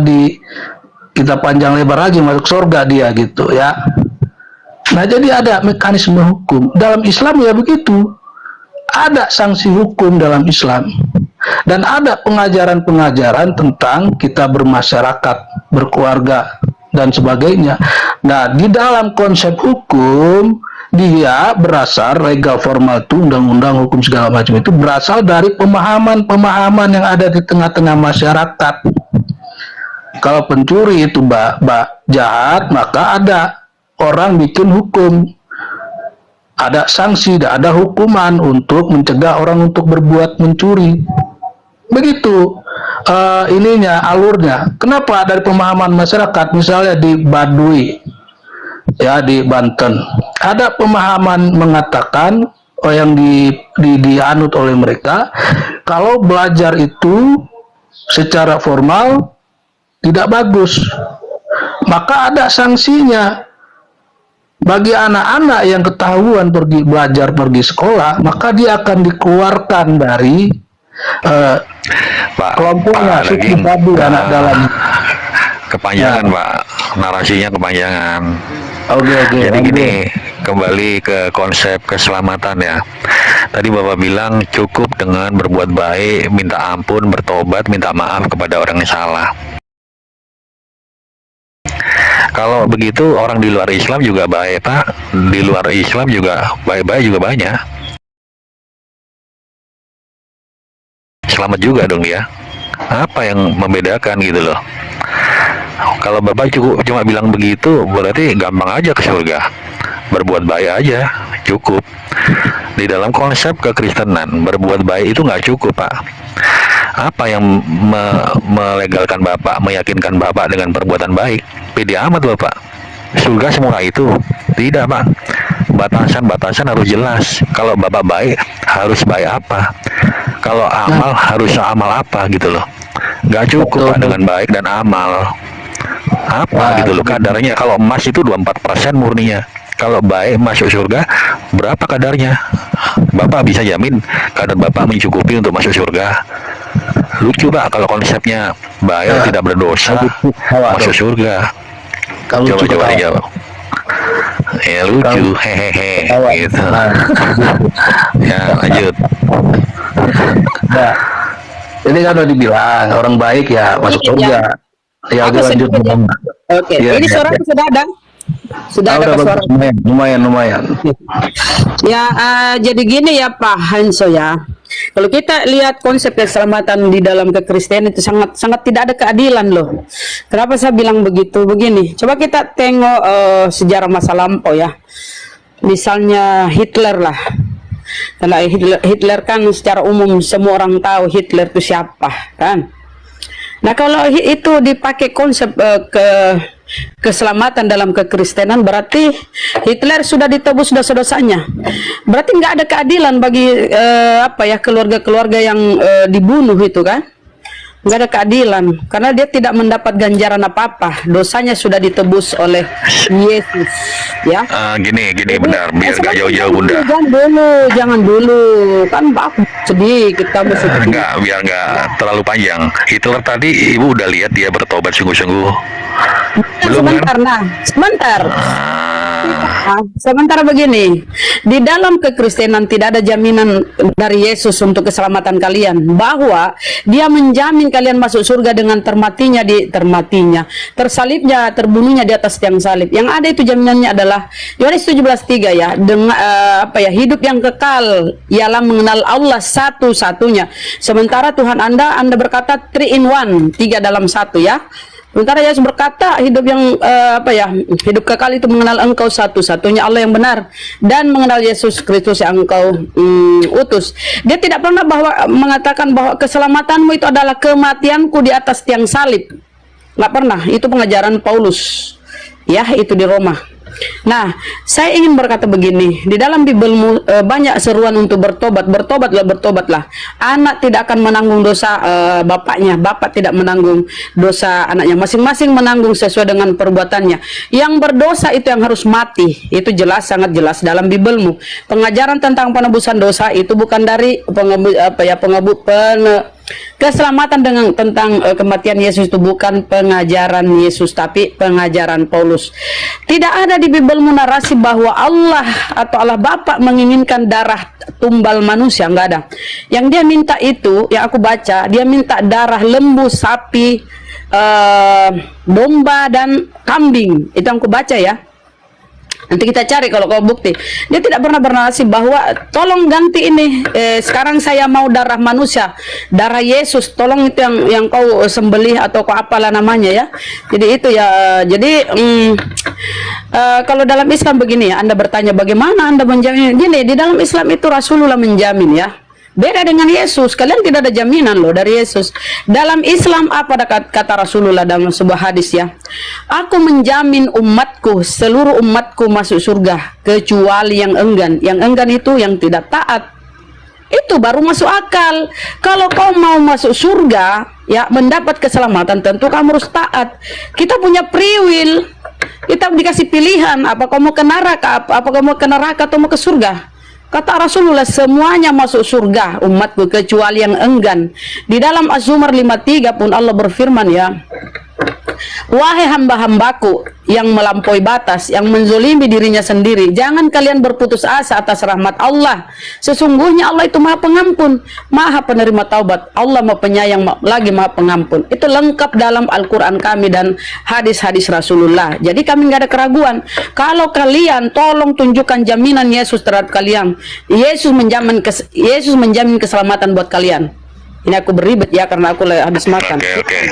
kita panjang lebar lagi, masuk surga dia gitu ya. Nah, jadi ada mekanisme hukum dalam Islam ya begitu. Ada sanksi hukum dalam Islam dan ada pengajaran-pengajaran tentang kita bermasyarakat, berkeluarga dan sebagainya. Nah, di dalam konsep hukum dia berasal legal formal itu undang-undang hukum segala macam itu berasal dari pemahaman-pemahaman yang ada di tengah-tengah masyarakat. Kalau pencuri itu jahat, maka ada orang bikin hukum, ada sanksi, ada hukuman untuk mencegah orang untuk berbuat mencuri. Begitu alurnya. Kenapa dari pemahaman masyarakat, misalnya di Baduy ya di Banten, ada pemahaman mengatakan yang dianut oleh mereka, kalau belajar itu secara formal tidak bagus, maka ada sanksinya. Bagi anak-anak yang ketahuan pergi sekolah, maka dia akan dikeluarkan dari kelompoknya, suku tadi anak dalam. Kepanjangan ya. Pak, narasinya kepanjangan. Oke. Jadi gini, kembali ke konsep keselamatan ya. Tadi Bapak bilang cukup dengan berbuat baik, minta ampun, bertobat, minta maaf kepada orang yang salah. Kalau begitu orang di luar Islam juga baik Pak. Di luar Islam juga baik-baik juga banyak. Selamat juga dong ya. Apa yang membedakan gitu loh. Kalau Bapak cuma bilang begitu, berarti gampang aja ke surga. Berbuat baik aja, cukup. Di dalam konsep kekristenan, berbuat baik itu nggak cukup Pak. Apa yang melegalkan Bapak, meyakinkan Bapak dengan perbuatan baik? Pede amat Bapak. Surga semurah itu? Tidak Pak. Batasan-batasan harus jelas. Kalau Bapak baik, harus baik apa? Kalau amal, harus amal apa gitu loh. Nggak cukup Pak dengan baik dan amal. Apa gitu loh kadarnya. Kalau emas itu 24% murninya. Kalau baik masuk surga, berapa kadarnya? Bapak bisa jamin kadar Bapak mencukupi untuk masuk surga? Lucu Pak kalau konsepnya baik tidak berdosa masuk surga. Coba dijawab. Ya lucu, hehehe gitu. Ya lanjut. Nah, ini kan udah dibilang orang baik ya masuk surga. Ya udah lanjut. Oke, ini suara sudah ada. Sudah ada suara. Lumayan. Ya, jadi gini ya Pak Hanso ya. Kalau kita lihat konsep keselamatan di dalam kekristenan itu sangat tidak ada keadilan loh. Kenapa saya bilang begitu? Begini, coba kita tengok sejarah masa lampau ya. Misalnya Hitler lah. Karena Hitler kan secara umum semua orang tahu Hitler itu siapa kan. Nah, kalau itu dipakai konsep keselamatan dalam kekristenan, berarti Hitler sudah ditebus dosa-dosanya. Berarti nggak ada keadilan bagi keluarga-keluarga yang dibunuh itu kan? Nggak ada keadilan karena dia tidak mendapat ganjaran apa-apa. Dosanya sudah ditebus oleh Yesus, ya. Gini benar, biar nggak jauh-jauh Bunda. Jangan dulu, kan aku sedih, kita mesti Enggak, biar nggak terlalu panjang. Hitler tadi Ibu udah lihat dia bertobat sungguh-sungguh? Belum sebentar, kan? sebentar. Sementara begini, di dalam kekristenan tidak ada jaminan dari Yesus untuk keselamatan kalian, bahwa dia menjamin kalian masuk surga dengan tersalibnya, terbunuhnya di atas tiang salib. Yang ada itu jaminannya adalah Yohanes 17:3 ya, dengan hidup yang kekal ialah mengenal Allah satu-satunya. Sementara Tuhan Anda berkata 3 in 1, 3 dalam 1 ya. Sementara Yesus berkata hidup yang hidup kekal itu mengenal Engkau satu-satunya Allah yang benar dan mengenal Yesus Kristus yang Engkau utus. Dia tidak pernah mengatakan bahwa keselamatanmu itu adalah kematianku di atas tiang salib. Nggak pernah. Itu pengajaran Paulus. Ya, itu di Roma. Nah, saya ingin berkata begini, di dalam Bibelmu banyak seruan untuk bertobatlah. Anak tidak akan menanggung dosa bapaknya, bapak tidak menanggung dosa anaknya, masing-masing menanggung sesuai dengan perbuatannya. Yang berdosa itu yang harus mati, itu jelas, sangat jelas dalam Bibelmu. Pengajaran tentang penebusan dosa itu bukan dari keselamatan tentang kematian Yesus itu bukan pengajaran Yesus, tapi pengajaran Paulus. Tidak ada di Bibelmu narasi bahwa Allah atau Allah Bapa menginginkan darah tumbal manusia, nggak ada. Yang dia minta itu, yang aku baca, dia minta darah lembu, sapi, domba dan kambing. Itu yang aku baca ya. Nanti kita cari kalau kau bukti. Dia tidak pernah bernarasi bahwa tolong ganti ini, sekarang saya mau darah manusia, darah Yesus, tolong itu yang kau sembelih atau kau apalah namanya ya. Jadi itu ya. Kalau dalam Islam begini ya, Anda bertanya bagaimana Anda menjamin? Gini, di dalam Islam itu Rasulullah menjamin ya. Beda dengan Yesus, kalian tidak ada jaminan loh dari Yesus. Dalam Islam apa kata Rasulullah dalam sebuah hadis ya? Aku menjamin umatku, seluruh umatku masuk surga kecuali yang enggan. Yang enggan itu yang tidak taat. Itu baru masuk akal. Kalau kau mau masuk surga, ya mendapat keselamatan, tentu kamu harus taat. Kita punya free will. Kita dikasih pilihan, apa kau mau ke neraka, apa kau mau ke neraka atau mau ke surga. Kata Rasulullah, semuanya masuk surga umatku kecuali yang enggan. Di dalam Az-Zumar 53 pun Allah berfirman ya, wahai hamba-hambaku yang melampaui batas, yang menzolimi dirinya sendiri, jangan kalian berputus asa atas rahmat Allah. Sesungguhnya Allah itu maha pengampun, maha penerima taubat. Allah maha penyayang, lagi maha pengampun. Itu lengkap dalam Al-Quran kami dan hadis-hadis Rasulullah. Jadi kami nggak ada keraguan. Kalau kalian tolong tunjukkan jaminan Yesus terhadap kalian. Yesus menjamin keselamatan buat kalian. Ini aku beribet ya karena aku habis makan. Oke.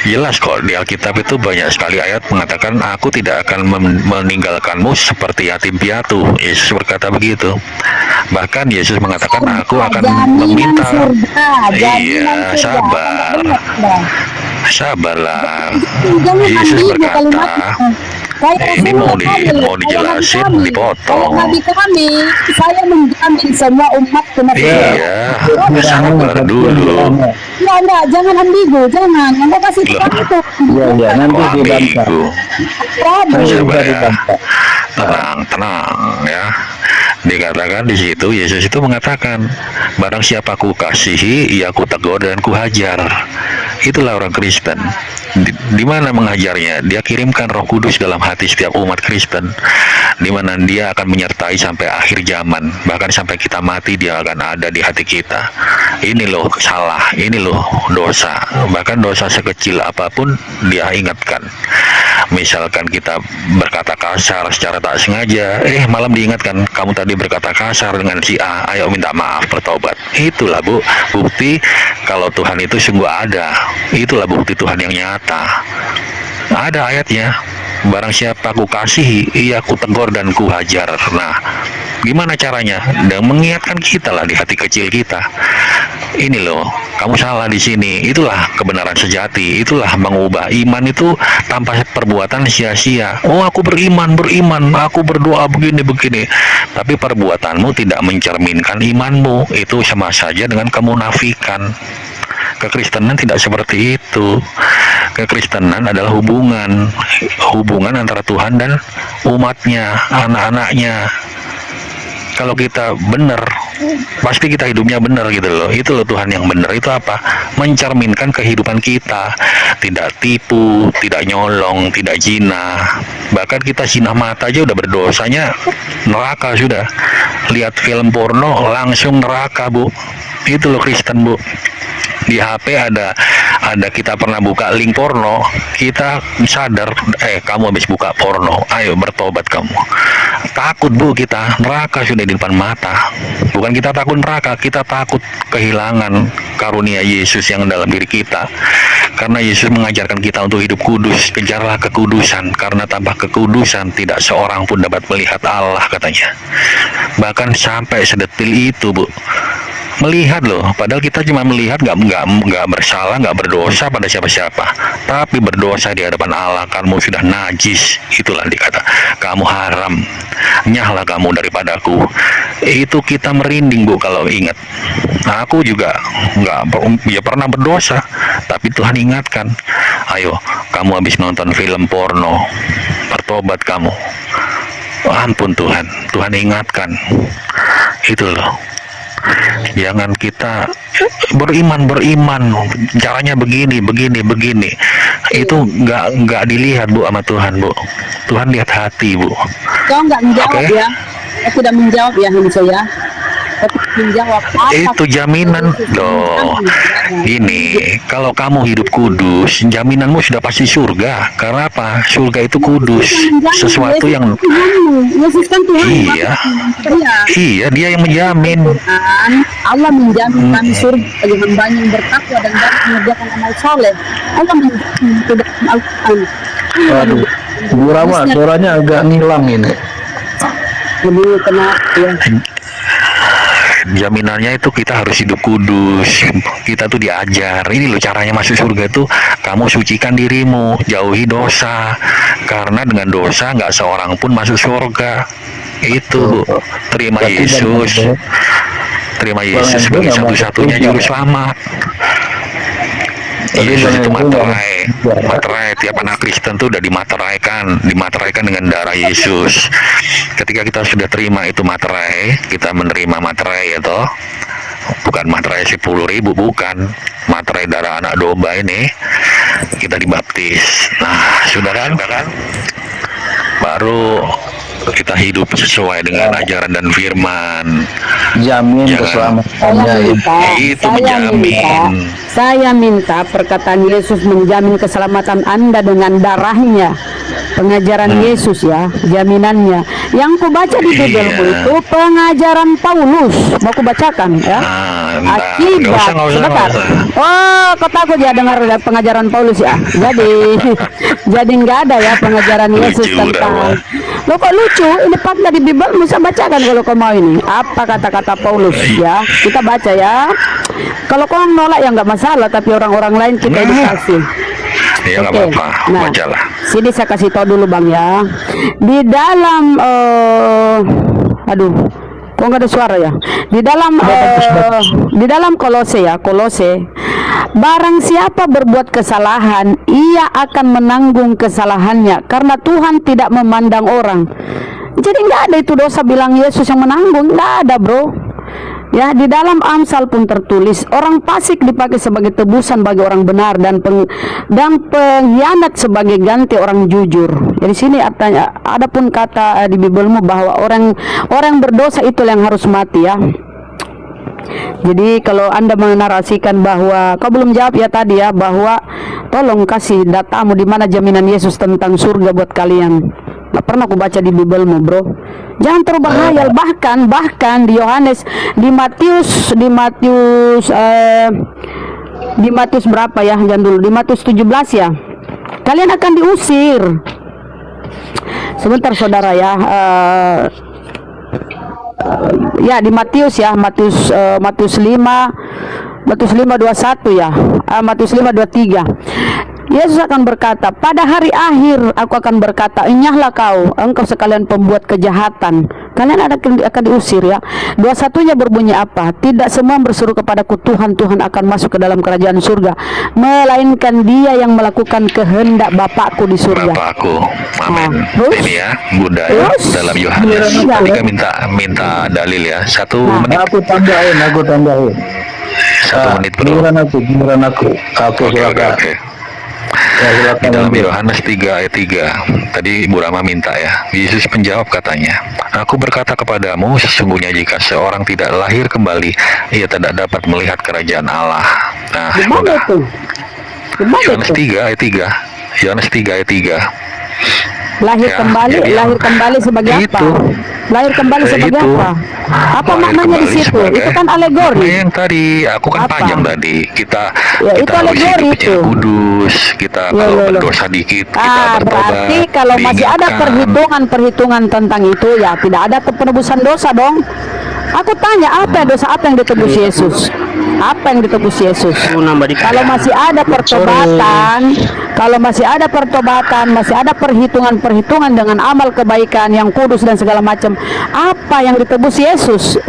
Jelas kok di Alkitab itu banyak sekali ayat mengatakan aku tidak akan meninggalkanmu seperti yatim piatu. Yesus berkata begitu. Bahkan Yesus mengatakan aku akan meminta. Iya, sabarlah. Yesus berkata, ini mau dijelasin dipotong. Nabi kami, saya menjamin semua umat benar. Iya, sabar dulu. Ya, jangan ambigu, jangan. Anda kasih tahu itu. Iya, nanti dibantah. Sabar ya. Tenang ya. Dikatakan di situ, Yesus itu mengatakan, barang siapa ku kasihi, ia ku tegur dan ku hajar. Itulah orang Kristen. Di mana mengajarnya? Dia kirimkan Roh Kudus dalam hati setiap umat Kristen, di mana dia akan menyertai sampai akhir zaman, bahkan sampai kita mati dia akan ada di hati kita. Ini loh salah, ini loh dosa, bahkan dosa sekecil apapun dia ingatkan. Misalkan kita berkata kasar secara tak sengaja, malam diingatkan kamu tadi berkata kasar dengan si A, ayo minta maaf, bertobat. Itulah bukti kalau Tuhan itu sungguh ada. Itulah bukti Tuhan yang nyata. Ada ayatnya, barang siapa ku kasihi, ia ku tegur dan ku hajar. Nah, Gimana caranya? Dan mengingatkan kita lah di hati kecil kita. Ini loh, kamu salah di sini. Itulah kebenaran sejati. Itulah mengubah iman itu tanpa perbuatan sia-sia. Oh, aku beriman, aku berdoa begini. Tapi perbuatanmu tidak mencerminkan imanmu. Itu sama saja dengan kemunafikan. Kekristenan tidak seperti itu. Kekristenan adalah hubungan antara Tuhan dan umatnya, anak-anaknya. Kalau kita benar, pasti kita hidupnya benar gitu loh. Itu loh Tuhan yang benar. Itu apa? Mencerminkan kehidupan kita. Tidak tipu, tidak nyolong, tidak zina. Bahkan kita zina mata aja udah berdosanya neraka sudah. Lihat film porno langsung neraka, Bu. Itu loh Kristen, Bu. Di HP ada kita pernah buka link porno, kita sadar kamu habis buka porno, ayo bertobat kamu. Takut, Bu, kita neraka sudah di depan mata. Bukan kita takut neraka, kita takut kehilangan karunia Yesus yang dalam diri kita. Karena Yesus mengajarkan kita untuk hidup kudus. Kejarlah kekudusan, karena tanpa kekudusan tidak seorang pun dapat melihat Allah, katanya. Bahkan sampai sedetil itu, Bu. Melihat loh, padahal kita cuma melihat, nggak bersalah, nggak berdosa pada siapa-siapa, tapi berdosa di hadapan Allah. Kamu sudah najis, itulah dikata, kamu haram, nyahlah kamu daripadaku. Itu kita merinding, Bu, kalau ingat. Nah, aku juga nggak pernah berdosa, tapi Tuhan ingatkan, ayo kamu habis nonton film porno, bertobat kamu. Oh, ampun Tuhan ingatkan. Itu loh. Jangan kita beriman, caranya begini. Itu nggak dilihat, Bu, sama Tuhan, Bu. Tuhan lihat hati, Bu. Kau nggak menjawab ya? Kau tidak menjawab ya, Hanso ya? Tapi menjawab apa? Itu jaminan loh. Ini kalau kamu hidup kudus, jaminanmu sudah pasti surga. Karena apa? Surga itu kudus. Sesuatu yang Yesus kan Tuhan. Iya, dia yang menjamin. Allah menjamin kami surga bagi hambanya yang bertakwa dan dapat mengerjakan amal soleh. Allah menjamin tidak Al-Quran. Aduh, Bu Rama, suaranya agak ngilang ini. Jadi kenapa ya? Jaminannya itu kita harus hidup kudus. Kita tuh diajar, ini loh caranya masuk surga itu, kamu sucikan dirimu, jauhi dosa. Karena dengan dosa nggak seorang pun masuk surga. Itu terima Yesus, sebagai satu-satunya juru selamat. Yesus itu materai, tiap anak Kristen tuh udah dimateraikan dengan darah Yesus. Ketika kita sudah terima itu materai, kita menerima materai itu, bukan materai 10.000, bukan materai darah anak domba ini, kita dibaptis. Nah, sudah kan? Baru kita hidup sesuai dengan ajaran dan firman. Jamin keselamatannya itu menjamin. Saya minta perkataan Yesus menjamin keselamatan Anda dengan darahnya. Pengajaran Yesus ya, jaminannya. Yang ku baca di Bibelku itu pengajaran Paulus. Mau ku bacakan ya. Akibat. Sebentar. Oh, kau takut ya dengar pengajaran Paulus ya. Jadi nggak ada ya pengajaran Yesus tentang. Lo kok lucu? Ini fakta di Bibel, bisa bacakan kalau kau mau ini. Apa kata-kata Paulus ya? Kita baca ya. Kalau kau nolak ya nggak masalah, tapi orang-orang lain kita edukasi. Ya nggak apa-apa, bacalah. Sini saya kasih tahu dulu Bang ya. Di dalam kok nggak ada suara ya? Di dalam Kolose ya, barang siapa berbuat kesalahan, ia akan menanggung kesalahannya, karena Tuhan tidak memandang orang. Jadi nggak ada itu dosa bilang Yesus yang menanggung, nggak ada, bro. Ya, di dalam Amsal pun tertulis, orang fasik dipakai sebagai tebusan bagi orang benar, dan pengkhianat sebagai ganti orang jujur. Jadi sini artinya, ada pun kata di Bibelmu bahwa orang berdosa itu yang harus mati ya. Jadi kalau Anda menarasikan bahwa kau belum jawab ya tadi ya, bahwa tolong kasih datamu di mana jaminan Yesus tentang surga buat kalian. Gak pernah aku baca di Bibelmu, bro. Jangan terbayal. Bahkan di Yohanes, di Matius berapa ya? Jangan dulu, di Matius 17 ya. Kalian akan diusir. Sebentar saudara ya. ya di Matius ya, Matius 5:21 ya, Matius 5:23. Yesus akan berkata, pada hari akhir aku akan berkata, enyahlah engkau sekalian pembuat kejahatan, kalian akan diusir ya. 21-nya berbunyi apa? Tidak semua berseru kepadaku Tuhan, Tuhan akan masuk ke dalam kerajaan surga, melainkan dia yang melakukan kehendak Bapakku di surga. Bapakku, amin. Terus? Ini ya Bunda ya, Terus? dalam Yohanes. Tadi kan minta dalil ya, 1 menit. Aku tambahin. 1 menit bro. Giliran aku. Oke, silakan. Oke. Ya, silakan. Di dalam Yohanes 3 ayat 3, tadi Bu Rama minta ya, Yesus menjawab katanya, aku berkata kepadamu, sesungguhnya jika seorang tidak lahir kembali, ia tidak dapat melihat kerajaan Allah. Nah, Gimana Bunda, tuh? Gimana Yohanes tuh? 3 ayat 3, Yohanes 3 ayat 3. Lahir Ya, kembali, jadi lahir kembali sebagai apa? itu. Lahir kembali sebagai Itu. apa? Apa Lahir maknanya di kembali situ? sebagai- Itu kan alegori. Nah, yang tadi aku kan Apa? panjang tadi. Kita Ya, itu kita harus alegori hidupnya itu. kudus. Kita Ya, kalau ya, ya. berdosa dikit kita bertobat. Berarti kalau masih ada diingatkan. perhitungan tentang itu ya tidak ada penebusan dosa dong. Aku tanya, apa yang ditebus Yesus? Apa yang ditebus Yesus? Nambah dikit Kalau ya. masih ada pertobatan, masih ada perhitungan dengan amal kebaikan yang kudus dan segala macam, apa yang ditebus Yesus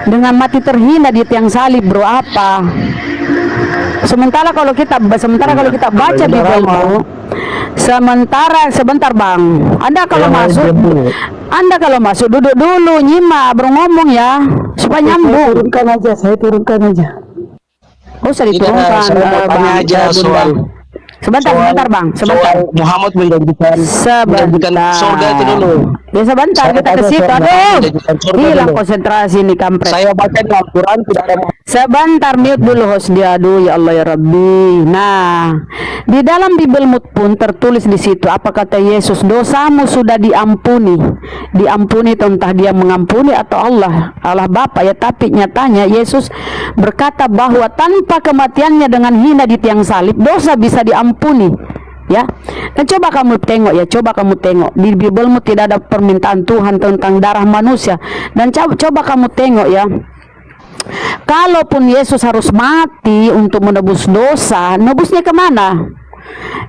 dengan mati terhina di tiang salib, bro? Apa? Sementara kalau kita baca Bibelmu, sebentar Bang, Anda kalau masuk duduk dulu, nyimak, baru ngomong ya, supaya nyambung. Saya turunkan aja. Oh, usah diturunkan, saya mau tanya Bang, aja Bunda. soal Sebentar Bang, sebentar. soal Muhammad menjanjikan surga itu dulu. Ya sebentar, Saya kita ke tanya situ. soal Aduh, menjanjikan surga hilang dulu. konsentrasi nih kampret. Saya baca di Al-Quran tidak ada Sebentar, mute dulu host dia. Aduh, ya Allah ya Rabbi. Nah, di dalam Bibelmu pun tertulis di situ apa kata Yesus, dosamu sudah diampuni. Diampuni itu entah dia mengampuni atau Allah Bapa ya, tapi nyatanya Yesus berkata bahwa tanpa kematiannya dengan hina di tiang salib, dosa bisa diampuni. Ya, dan coba kamu tengok di Bibelmu tidak ada permintaan Tuhan tentang darah manusia. Dan coba kamu tengok ya, kalaupun Yesus harus mati untuk menebus dosa, nebusnya kemana?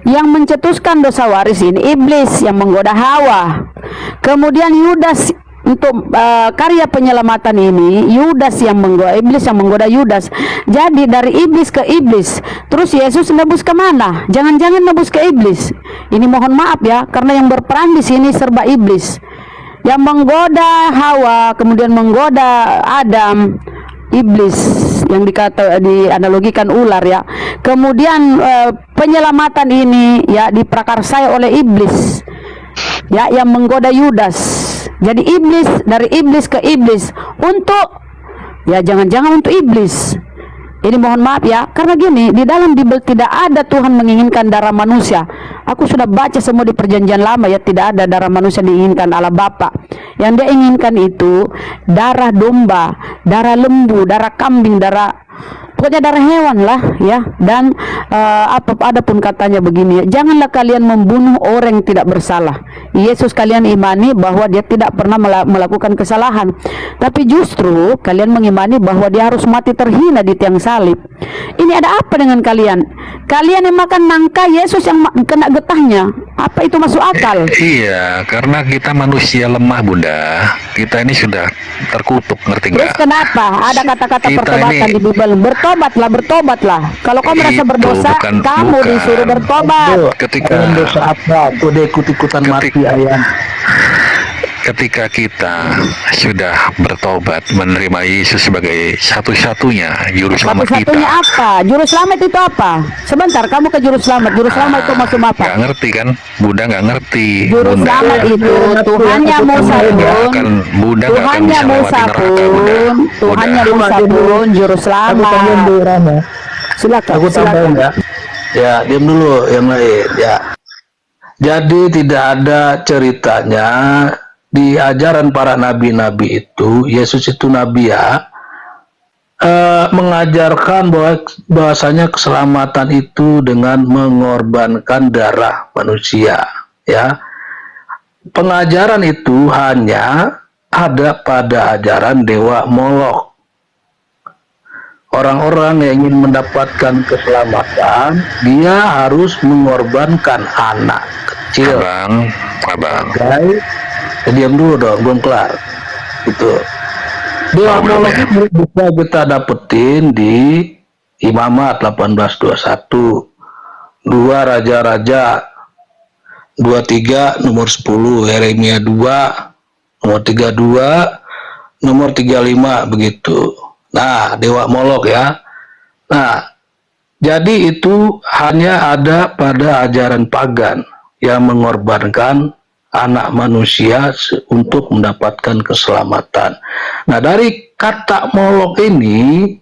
Yang mencetuskan dosa waris ini iblis yang menggoda Hawa. Kemudian Yudas untuk karya penyelamatan ini, Yudas yang menggoda, iblis yang menggoda Yudas. Jadi dari iblis ke iblis. Terus Yesus nebus kemana? Jangan-jangan nebus ke iblis. Ini mohon maaf ya, karena yang berperan di sini serba iblis. Yang menggoda Hawa, kemudian menggoda Adam, iblis yang dianalogikan ular ya. Kemudian penyelamatan ini ya diprakarsai oleh iblis ya, yang menggoda Yudas. Jadi iblis, dari iblis ke iblis, untuk ya jangan-jangan untuk iblis. Ini mohon maaf ya, karena gini, di dalam Bibel tidak ada Tuhan menginginkan darah manusia. Aku sudah baca semua di perjanjian lama ya, tidak ada darah manusia diinginkan Allah Bapa. Yang dia inginkan itu darah domba, darah lembu, darah kambing, pokoknya darah hewan lah ya. Dan ada pun katanya begini ya, janganlah kalian membunuh orang yang tidak bersalah. Yesus kalian imani bahwa dia tidak pernah melakukan kesalahan, tapi justru kalian mengimani bahwa dia harus mati terhina di tiang salib. Ini ada apa dengan kalian? Kalian yang makan nangka, Yesus yang kena getahnya. Apa itu masuk akal? Iya, karena kita manusia lemah Bunda. Kita ini sudah terkutuk, ngerti Terus nggak? kenapa ada kata-kata Kita pertobatan ini- di Bibel? Bertobatlah. Kalau kamu merasa Itu berdosa, kamu bukan. disuruh bertobat. Ketika dosa apa? Aku udah ikut-ikutan mati ayam. ketika kita sudah bertobat, menerima Yesus sebagai satu-satunya juru selamat kita. Satu-satunya apa? Juru selamat itu apa? Sebentar, kamu ke juru selamat. Juru selamat itu maksud apa? Nggak ngerti kan? Bunda nggak ngerti. Juru Bunda. selamat itu Tuhannya Musa Nggak pun, akan, Bunda nggak akan Tuhannya bisa Musa melewati neraka Bunda. pun, Tuhannya Bunda. Musa pun juru selamat. Silakan. Aku tambahin ya. Ya, diam dulu yang lain ya. Jadi tidak ada ceritanya di ajaran para nabi-nabi itu, Yesus itu nabi ya, mengajarkan bahwasanya keselamatan itu dengan mengorbankan darah manusia ya. Pengajaran itu hanya ada pada ajaran Dewa Molok. Orang-orang yang ingin mendapatkan keselamatan, dia harus mengorbankan anak kecil. Abang. Guys, diam dulu dong, belum kelar. Itu Dewa Molok itu bisa kita dapetin di Imamat 1821, 2 Raja-Raja 23 nomor 10, Yeremia 2 nomor 32, nomor 35 begitu. Nah, Dewa Molok ya. Nah, jadi itu hanya ada pada ajaran pagan yang mengorbankan anak manusia untuk mendapatkan keselamatan. Nah, dari kata Molok ini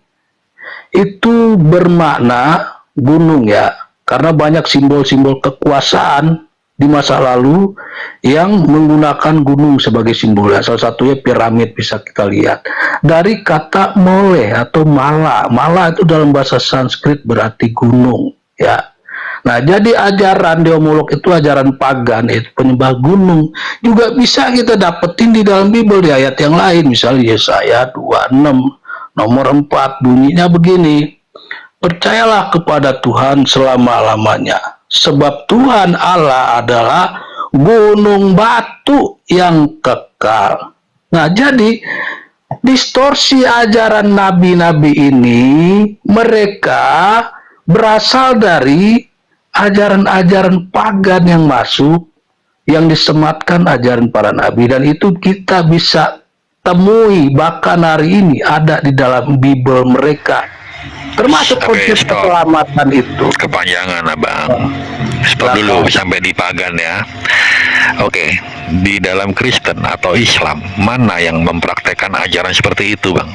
itu bermakna gunung ya, karena banyak simbol-simbol kekuasaan di masa lalu yang menggunakan gunung sebagai simbolnya. Salah satunya piramid, bisa kita lihat dari kata mole atau mala. Mala itu dalam bahasa Sanskrit berarti gunung ya. Nah, jadi ajaran Dewa Molok itu ajaran pagan, itu penyembah gunung. Juga bisa kita dapetin di dalam Bible di ayat yang lain, misalnya Yesaya 26 nomor 4 bunyinya begini: percayalah kepada Tuhan selama-lamanya, sebab Tuhan Allah adalah gunung batu yang kekal. Nah, jadi distorsi ajaran nabi-nabi ini mereka berasal dari ajaran-ajaran pagan yang masuk, yang disematkan ajaran para nabi, dan itu kita bisa temui bahkan hari ini ada di dalam Bible mereka. Termasuk konsep keselamatan itu. Kepanjangan abang. Stop dulu sampai di pagan ya. Oke, di dalam Kristen atau Islam mana yang mempraktekkan ajaran seperti itu bang?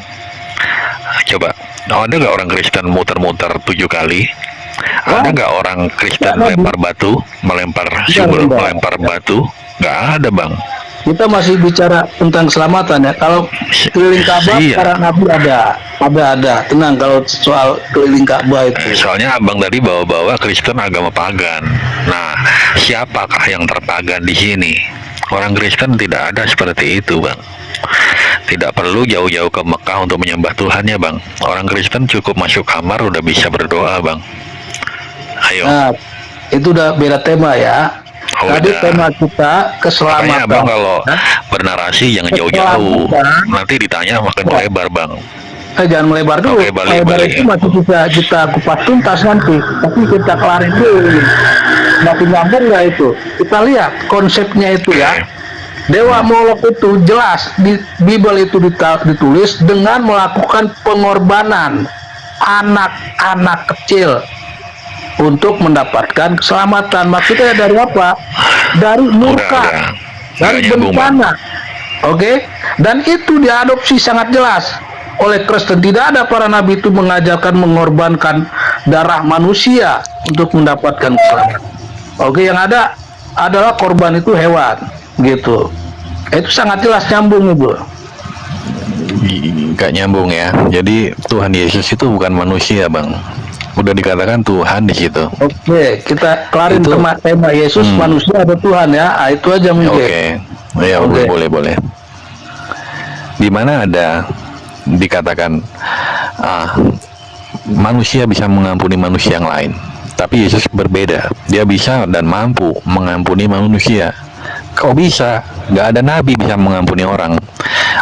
Coba, ada nggak orang Kristen muter-muter 7 kali? Ada nggak orang Kristen melempar batu, melempar simbol, melempar batu? Nggak ada bang. Kita masih bicara tentang keselamatan ya. Kalau keliling Ka'bah para nabi ada. Tenang kalau soal keliling Ka'bah itu. Soalnya abang tadi bawa-bawa Kristen agama pagan. Nah, siapakah yang terpagan di sini? Orang Kristen tidak ada seperti itu, bang. Tidak perlu jauh-jauh ke Mekah untuk menyembah Tuhannya, bang. Orang Kristen cukup masuk kamar udah bisa berdoa, bang. Ayo. Nah, itu udah beda tema ya. Tadi tema kita keselamatan. Makanya abang kalau bernarasi jangan jauh-jauh. Nanti ditanya makin lebar, bang. Jangan melebar dulu. Oke, lebar itu masih bisa kita kupas tuntas nanti. Tapi kita kelarin dulu. Masih nyambung nggak itu? Kita lihat konsepnya itu ya. Dewa Molok itu jelas di Bible itu ditulis dengan melakukan pengorbanan anak-anak kecil untuk mendapatkan keselamatan. Maksudnya dari apa? Dari murka, dari bencana. Oke? Dan itu diadopsi sangat jelas oleh Kristen. Tidak ada para nabi itu mengajarkan mengorbankan darah manusia untuk mendapatkan keselamatan. Oke, yang ada adalah korban itu hewan, gitu. Itu sangat jelas nyambung, Ibu. Gak nyambung ya. Jadi Tuhan Yesus itu bukan manusia, bang. Udah dikatakan Tuhan di situ. Oke, kita kelarin tema Yesus manusia atau Tuhan ya. Nah, itu aja mungkin. Oke. Ya, boleh. Di mana ada dikatakan manusia bisa mengampuni manusia yang lain, tapi Yesus berbeda. Dia bisa dan mampu mengampuni manusia. Kok bisa? Gak ada nabi bisa mengampuni orang.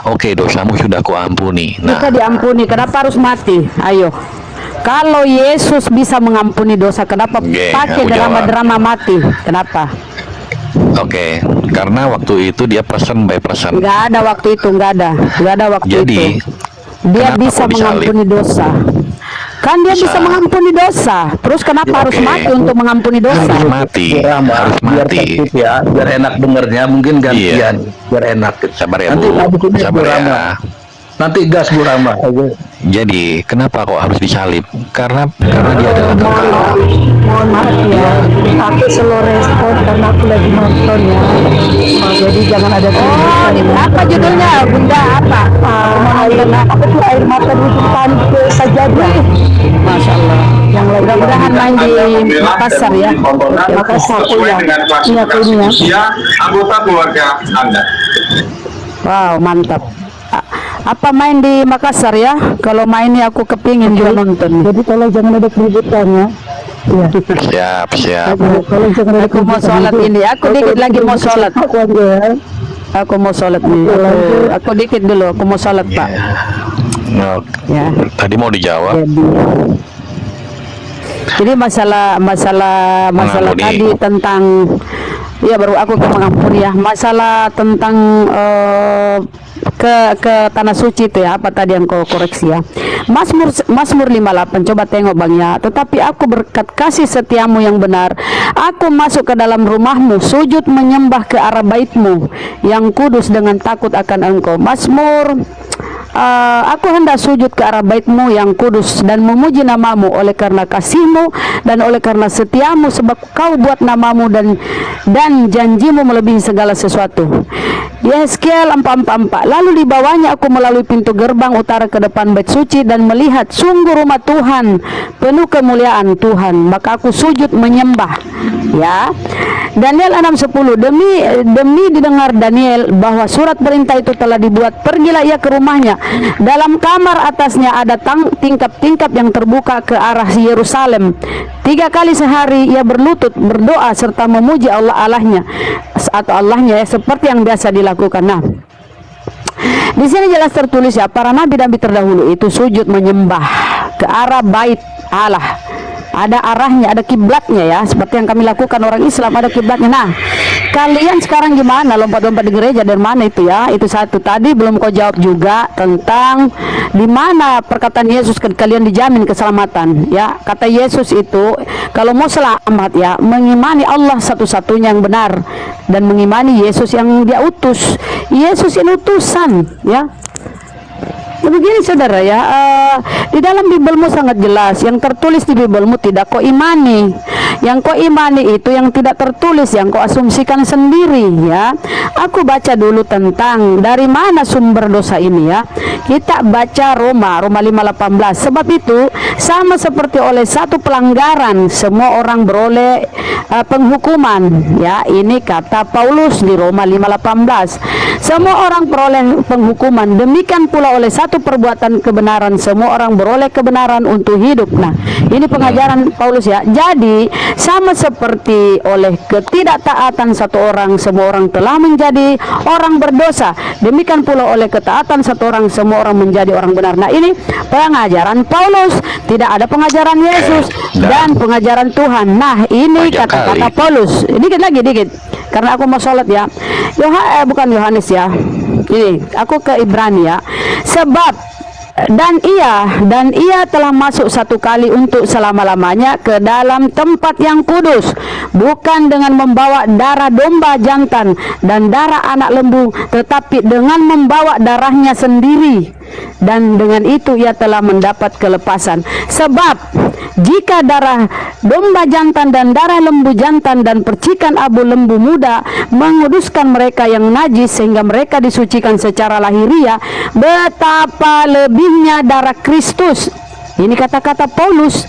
Oke, dosamu sudah kuampuni. Nah, kita diampuni, kenapa harus mati? Ayo. Kalau Yesus bisa mengampuni dosa, kenapa pakai drama-drama mati? Kenapa? Oke, karena waktu itu dia person by person. Nggak ada waktu itu, nggak ada waktu Jadi, itu. Dia bisa mengampuni dosa. Kan dia bisa mengampuni dosa. Terus kenapa harus mati untuk mengampuni dosa? Harus mati. Biar enak dengernya, mungkin gantian. Biar enak. Sabar ya, nanti Bu. Sabar ya. Nanti gas Bu Rama. Jadi kenapa kok harus disalib? Karena dia adalah kekal. Mohon maaf ya, aku slow respon karena aku lagi nonton ya. Jadi jangan ada Apa judulnya, Bunda? Apa? Apa tuh air mata di depan sajadah. Masya Allah. Yang mudah-mudahan main di Makassar ya. Makassar ya. dengan fasilitas usia anggota keluarga Anda. Wow, mantap. Apa main di Makassar ya? Kalau mainnya aku kepingin juga nonton. Jadi kalau jangan ada keributannya. Ya. Siap. Kalau jangan ada Aku mau sholat ini. Aku dikit lagi mau sholat. Aku aja ya. Aku mau sholat nih. Aku dikit dulu. Aku mau sholat Pak. Nah, Ya. tadi mau dijawab. Jadi masalah Mengampuni. tadi tentang ya baru aku ke mengampuni ya. Masalah tentang ke tanah suci itu ya, apa tadi yang kau koreksi ya. Mazmur 58, coba tengok Bang ya. Tetapi aku berkat kasih setiamu yang benar, aku masuk ke dalam rumahmu, sujud menyembah ke arah baitmu yang kudus dengan takut akan engkau. Mazmur aku hendak sujud ke arah baitmu yang kudus dan memuji namamu oleh karena kasihmu dan oleh karena setiamu, sebab kau buat namamu dan janjimu melebihi segala sesuatu. Yeskel 4:4. Lalu dibawanya aku melalui pintu gerbang utara ke depan bait suci dan melihat sungguh rumah Tuhan penuh kemuliaan Tuhan, maka aku sujud menyembah. Ya. Daniel 6:10. Demi didengar Daniel bahwa surat perintah itu telah dibuat, pergilah ia ke rumahnya. Dalam kamar atasnya ada tingkap-tingkap yang terbuka ke arah Yerusalem. 3 kali sehari ia berlutut berdoa serta memuji Allahnya ya, seperti yang biasa dilakukan. Nah, di sini jelas tertulis ya, para nabi-nabi terdahulu itu sujud menyembah ke arah bait Allah. Ada arahnya, ada kiblatnya ya, seperti yang kami lakukan orang Islam, ada kiblatnya. Nah, kalian sekarang gimana lompat-lompat di gereja, dari mana itu ya? Itu satu. Tadi belum kau jawab juga tentang di mana perkataan Yesus kalian dijamin keselamatan ya. Kata Yesus itu kalau mau selamat ya, mengimani Allah satu-satunya yang benar dan mengimani Yesus yang dia utus. Yesus ini utusan ya. Begini saudara ya, di dalam Bibelmu sangat jelas, yang tertulis di Bibelmu tidak kau imani, yang kau imani itu yang tidak tertulis, yang kau asumsikan sendiri ya. Aku baca dulu tentang dari mana sumber dosa ini ya. Kita baca Roma 5:18. Sebab itu sama seperti oleh satu pelanggaran semua orang beroleh penghukuman ya. Ini kata Paulus di Roma 5:18. Semua orang beroleh penghukuman, demikian pula oleh satu perbuatan kebenaran semua orang beroleh kebenaran untuk hidup. Nah, ini pengajaran Paulus ya. Jadi sama seperti oleh ketidaktaatan satu orang semua orang telah menjadi orang berdosa, demikian pula oleh ketaatan satu orang semua orang menjadi orang benar. Nah, ini pengajaran Paulus, tidak ada pengajaran Yesus dan pengajaran Tuhan. Nah, ini kata-kata Paulus. Dikit lagi karena aku mau sholat ya. Bukan Yohanes ya, ini aku ke Ibrani ya. Sebab dan ia telah masuk satu kali untuk selama-lamanya ke dalam tempat yang kudus, bukan dengan membawa darah domba jantan dan darah anak lembu, tetapi dengan membawa darahnya sendiri, dan dengan itu ia telah mendapat kelepasan. Sebab jika darah domba jantan dan darah lembu jantan dan percikan abu lembu muda menguduskan mereka yang najis sehingga mereka disucikan secara lahiriah, betapa lebihnya darah Kristus. Ini kata-kata Paulus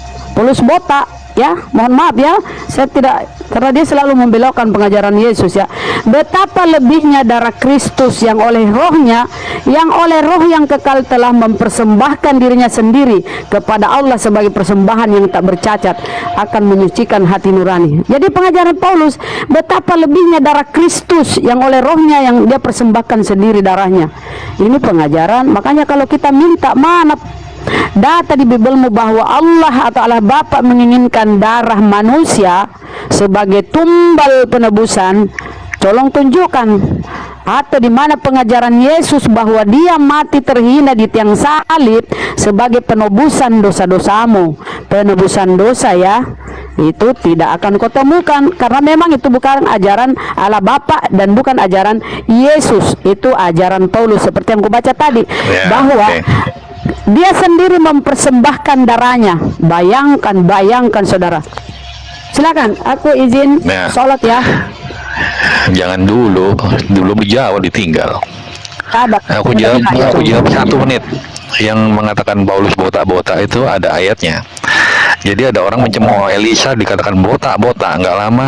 botak ya, mohon maaf ya, saya tidak, karena dia selalu membelokkan pengajaran Yesus ya. Betapa lebihnya darah Kristus yang oleh rohnya, yang oleh roh yang kekal telah mempersembahkan dirinya sendiri kepada Allah sebagai persembahan yang tak bercacat, akan menyucikan hati nurani. Jadi pengajaran Paulus, betapa lebihnya darah Kristus yang oleh rohnya yang dia persembahkan sendiri darahnya. Ini pengajaran. Makanya kalau kita minta mana data di Bibelmu bahwa Allah atau Allah Bapa menginginkan darah manusia sebagai tumbal penebusan, tolong tunjukkan. Atau di mana pengajaran Yesus bahwa dia mati terhina di tiang salib sebagai penebusan dosa-dosamu. Penebusan dosa ya, itu tidak akan kau temukan, karena memang itu bukan ajaran Allah Bapa dan bukan ajaran Yesus. Itu ajaran Paulus seperti yang ku baca tadi bahwa dia sendiri mempersembahkan darahnya. Bayangkan saudara. Silakan, aku izin sholat ya. Jangan dulu dijawab ditinggal. Aku jawab 1 menit. Yang mengatakan Paulus botak-botak itu ada ayatnya. Jadi ada orang mencemooh Elisa dikatakan botak. Nggak lama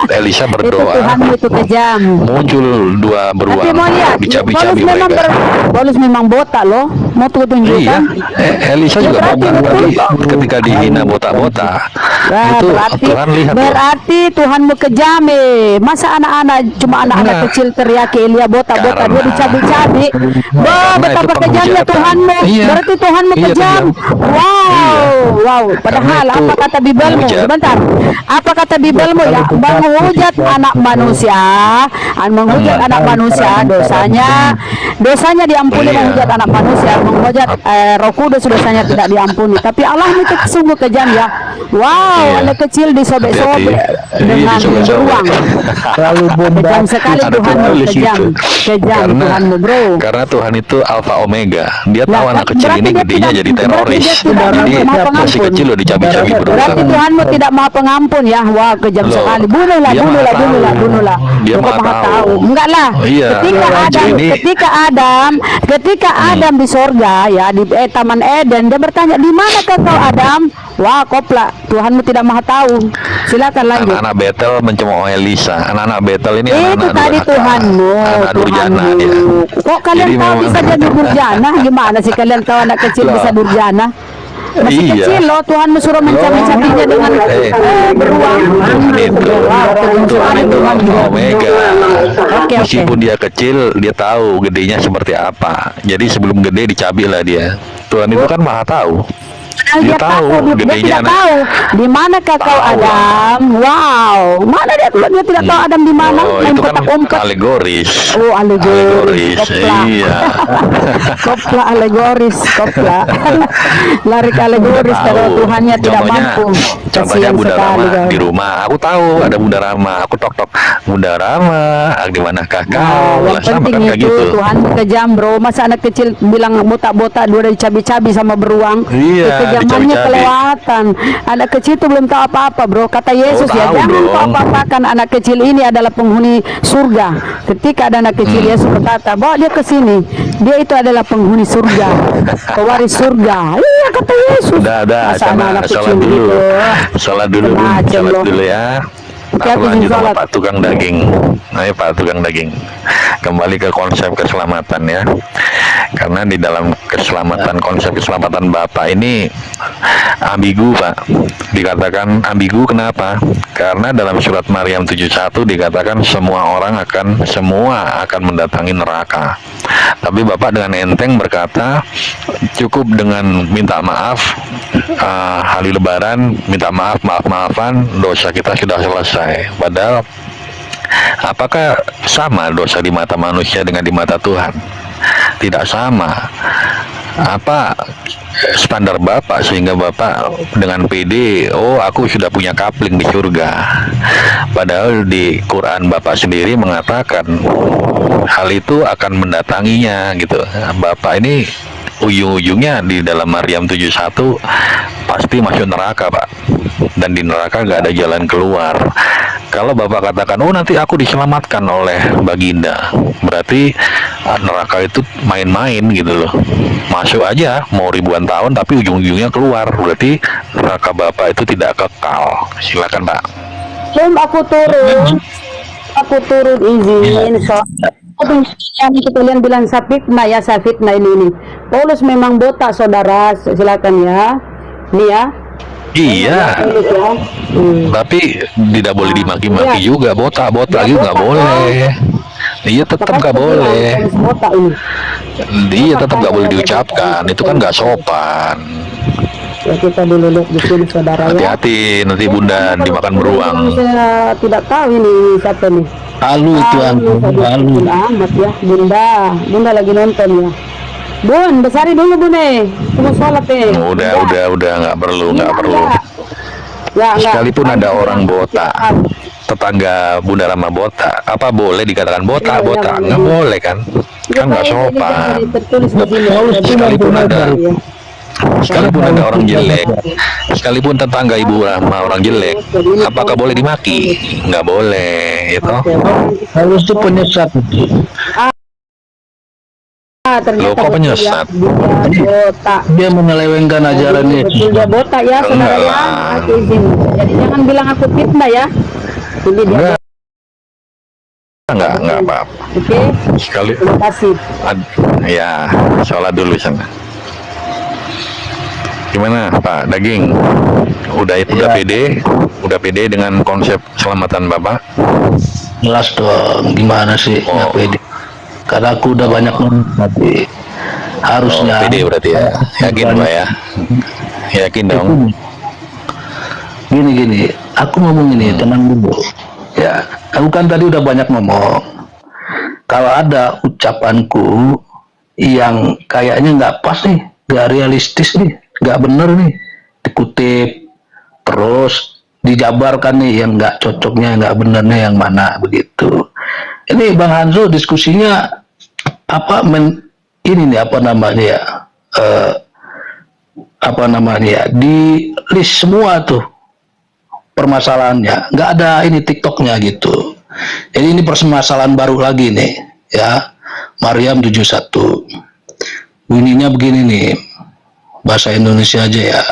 Elisa Itu berdoa, Tuhanmu itu kejam. muncul dua Tapi beruang mau lihat, dicabi-cabi mereka. Paulus memang botak loh. Mau tuh Iya, tunjukkan. Elisa juga Berarti botak, tapi betul. ketika dihina botak-botak, Wah, itu berarti, Tuhan lihat loh. berarti Tuhanmu kejam. Masa anak-anak, cuma anak-anak Enggak. kecil teriaki Elia botak-botak, dia Karena- dicabi-cabi. Wah, Karena betapa itu kejamnya penghujatan. Tuhanmu. Iya. Berarti Tuhanmu Iya, kejam. kejam. Wow, wow. Padahal Karena itu apa kata Bibelmu? penghujat. Sebentar. Apa kata Bibelmu ya? Menghujat anak manusia, menghujat anak manusia, dosanya diampuni. Iya. Menghujat anak manusia, menghujat Roh Kudus dosanya tidak diampuni. Tapi Allah itu sungguh kejam ya. Wow, Iya. anak kecil disobek-sobek Hati-hati. dengan Iya, disobek-sobek. beruang. Terlalu bombastis. Kejam sekali Ada Tuhanmu, Tuhan di kejam, situ. kejam Tuhanmu bro. Karena Tuhan itu Alfa Omega. Dia Lah, tahu anak kecil berarti ini dia gedenya tidak- jadi berarti teroris. dia tidak Jadi maha masih pengampun. kecil loh dicabi-cabi beruang. Berarti Tuhanmu tidak maha pengampun ya. Wah, kejam Loh, sekali. Bunuhlah, dia bunuhlah, maha bunuhlah, tahu. bunuhlah. Dia Kok maha tahu. Enggak lah. Iya. Ketika Adam di sorga ya, di Taman Eden, dia bertanya, "Di manakah kau Adam?" Wah, kopla. Tuhanmu tidak maha tahu. Silakan lanjut. Anak-anak Betel mencemooh Elisa. Anak-anak Betel ini Itu anak-anak tadi durhaka. Tuhanmu, Anak durjana Tuhanmu. dia. Kok kalian Jadi tahu memang- bisa jadi durjana? Gimana sih kalian tahu anak kecil Loh. bisa durjana? Masih Iya. kecil loh, Tuhanmu suruh mencabi-cabinya dengan beruang. Tuhan itu, Wow, kejam Tuhan sekali itu Tuhanmu. Alfa Omega. Oke. Meskipun dia kecil, dia tahu gedenya seperti apa. Jadi sebelum gede dicabi lah dia. Tuhan itu kan maha tahu. Dia tahu, dia gedenya tidak anak. tahu di manakah kau Tahu lah. Adam. Wow, mana dia tidak tahu Adam di mana, Oh, main itu kan petak-umpet. alegoris. Oh, alegoris. Kopla. Iya. Kopla alegoris, kopla. Lari ke alegoris Tahu. karena Tuhannya tidak mampu. Contohnya Kasihan Bunda sekali Rama kau. di rumah. Aku tahu ada Bunda Rama. Aku tok-tok. Bunda Rama, di manakah Nah, kau? yang Lah, sama penting kan kayak itu gitu. Tuhan kejam bro. Masa anak kecil bilang botak-botak dia udah dicabi-cabi sama beruang. Iya, Kejamannya dicabi-cabi. kelewatan. Anak kecil itu belum tahu apa-apa bro. Kata Yesus ya, tahu jangan dong. kau apa-apakan anak kecil ini adalah penghuni surga. Ketika ada anak kecil Yesus berkata, bawa dia ke sini. Dia itu adalah penghuni surga, pewaris surga. Iya kata Yesus. Udah, Masa sama anak sholat kecil dulu. gitu. Sholat dulu, Macam sholat loh. dulu ya. Oke, Aku aku izin lanjut sama sholat. Pak Tukang Daging. Ayo Pak Tukang Daging. Kembali ke konsep keselamatan ya. Karena di dalam konsep keselamatan Bapak ini ambigu Pak. Dikatakan ambigu kenapa? Karena dalam surat Maryam 71 dikatakan semua akan mendatangi neraka. Tapi Bapak dengan enteng berkata cukup dengan minta maaf, hari Lebaran minta maaf-maafan, dosa kita sudah selesai. Padahal apakah sama dosa di mata manusia dengan di mata Tuhan? Tidak sama. Apa standar Bapak sehingga Bapak dengan PD, oh aku sudah punya kapling di surga. Padahal di Quran Bapak sendiri mengatakan hal itu akan mendatanginya gitu. Bapak ini ujung-ujungnya di dalam Maryam 71 pasti masuk neraka Pak. Dan di neraka gak ada jalan keluar. Kalau Bapak katakan, oh nanti aku diselamatkan oleh Baginda, berarti neraka itu main-main gitu loh. Masuk aja mau ribuan tahun tapi ujung-ujungnya keluar. Berarti neraka Bapak itu tidak kekal. Silakan Pak. Belum aku turun izin yang itu kalian bilang sapitna ya, sapitna ini Paulus memang botak saudara, silakan ya nih ya. Iya, Paulus ya. tapi tidak boleh dimaki-maki Iya. juga. Botak-botak Ya, juga nggak botak, boleh. Iya tetap Makanya nggak aku bilang, boleh. Paulus botak ini Iya tetap nggak boleh diucapkan. Itu kan nggak sopan. ya. Kita dulu lihat di sini saudara ya. Hati-hati nanti Bunda dimakan beruang. Saya tidak tahu ini siapa nih. Lalu Tuhan, lalu. Amat ya, Bunda lagi nonton ya. Bun, besari dulu Bun tunggu sholat Udah nggak perlu. Ya, enggak. Sekalipun ada orang botak, tetangga Bunda Rama botak, apa boleh dikatakan botak? Nggak boleh kan? Kan nggak sopan. Tertulis di sini. Sekalipun ada orang jelek, sekalipun tetangga Ibu Rama orang jelek, apakah boleh dimaki? Nggak boleh, itu. Harus itu penyesat. ternyata Loh, kok betul penyesat? ya, dia botak. Dia menyelewengkan ajaran Betul, Yesus. betul dia botak ya, saudara Enggak ya. lah. Aku izin. Jadi jangan bilang aku fitnah ya. Ini dia. Enggak. Enggak apa-apa. Oke, Sekali. terima kasih. Ya, sholat dulu sana. Gimana Pak Daging? Udah pede dengan konsep keselamatan Bapak? Jelas dong, gimana sih Oh. nggak pede? Karena aku udah banyak ngomong tapi harusnya Pede berarti ya. Yakin Pak ya? Yakin dong. Gini, aku ngomong ini tenang dulu. Ya, aku kan tadi udah banyak ngomong. Kalau ada ucapanku yang kayaknya nggak pas nih, nggak realistis nih, nggak bener nih, dikutip terus dijabarkan nih yang nggak cocoknya, nggak benernya yang mana begitu. Ini Bang Hanzo diskusinya ini nih apa namanya ya, di list semua tuh permasalahannya, nggak ada ini TikToknya gitu. Jadi ini permasalahan baru lagi nih ya. Maryam 71 bunyinya begini nih, bahasa Indonesia aja ya.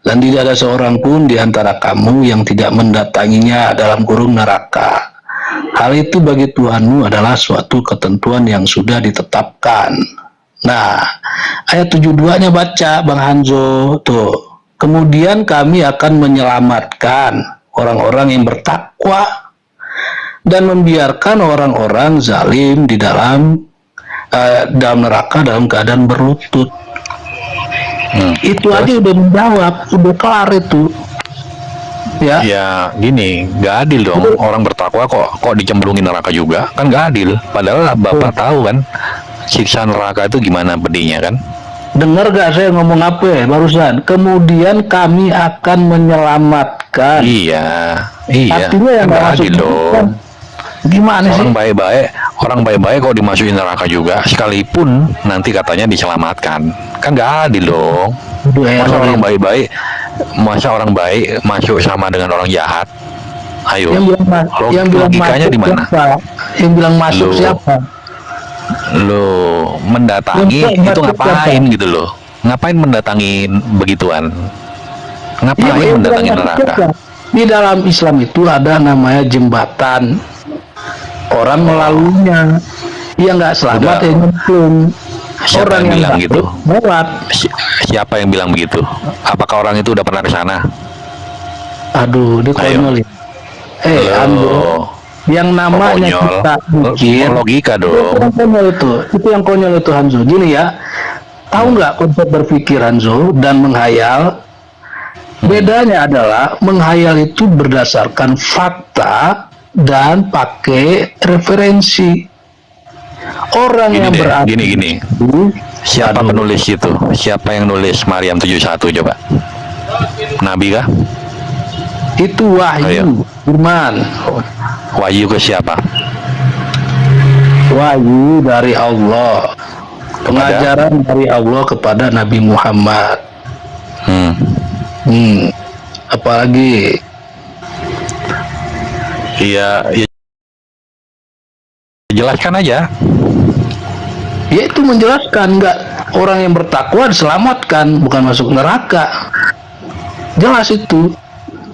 Dan tidak ada seorang pun di antara kamu yang tidak mendatanginya dalam kurung neraka. Hal itu bagi Tuhanmu adalah suatu ketentuan yang sudah ditetapkan. Nah, ayat 72-nya baca Bang Hanzo tuh. Kemudian kami akan menyelamatkan orang-orang yang bertakwa dan membiarkan orang-orang zalim di dalam neraka dalam keadaan berlutut. Itu aja udah menjawab, udah kelar itu. Ya. Ya gini, nggak adil dong. Orang bertakwa kok dicemplungin neraka juga, kan nggak adil. Padahal Bapak tahu kan siksa neraka itu gimana pedihnya kan? Dengar gak saya ngomong apa ya barusan? Kemudian kami akan menyelamatkan. Iya. Artinya yang Kan nggak masuk adil dong. gimana sih? Orang baik-baik kok dimasukin neraka juga, sekalipun nanti katanya diselamatkan, kan nggak adil dong. Masa orang baik masuk sama dengan orang jahat? Ayo, Yang bilang logikanya masuk di mana? siapa? Yang bilang masuk Loh. siapa? Lo mendatangi Yang itu masuk ngapain siapa? gitu loh? Ngapain mendatangi begituan? Ngapain Yang mendatangi bilang masuk neraka? siapa? Di dalam Islam itu ada namanya jembatan. Orang melaluinya. Dia nggak selamat Udah. ya nyemplung. Siapa Orang yang bilang nggak gitu? lewat. Siapa yang bilang begitu? Apakah orang itu udah pernah ke sana? Aduh, dia Ayo. konyol ya. Ando, yang namanya Konyol. kita mikir Logika itu dong. yang konyol itu yang konyol itu Hanzo. Gini ya, tahu nggak konsep berpikir Hanzo dan menghayal? Bedanya adalah menghayal itu berdasarkan fakta dan pakai referensi. Orang Gini yang deh, berarti gini. Siapa penulis itu? Siapa yang nulis Maryam 71 coba? Nabi kah? itu wahyu, firman, Wahyu ke siapa? wahyu dari Allah, pengajaran dari Allah kepada Nabi Muhammad. Apalagi Iya, jelaskan aja. ya itu menjelaskan nggak orang yang bertakwa diselamatkan, bukan masuk neraka. Jelas itu,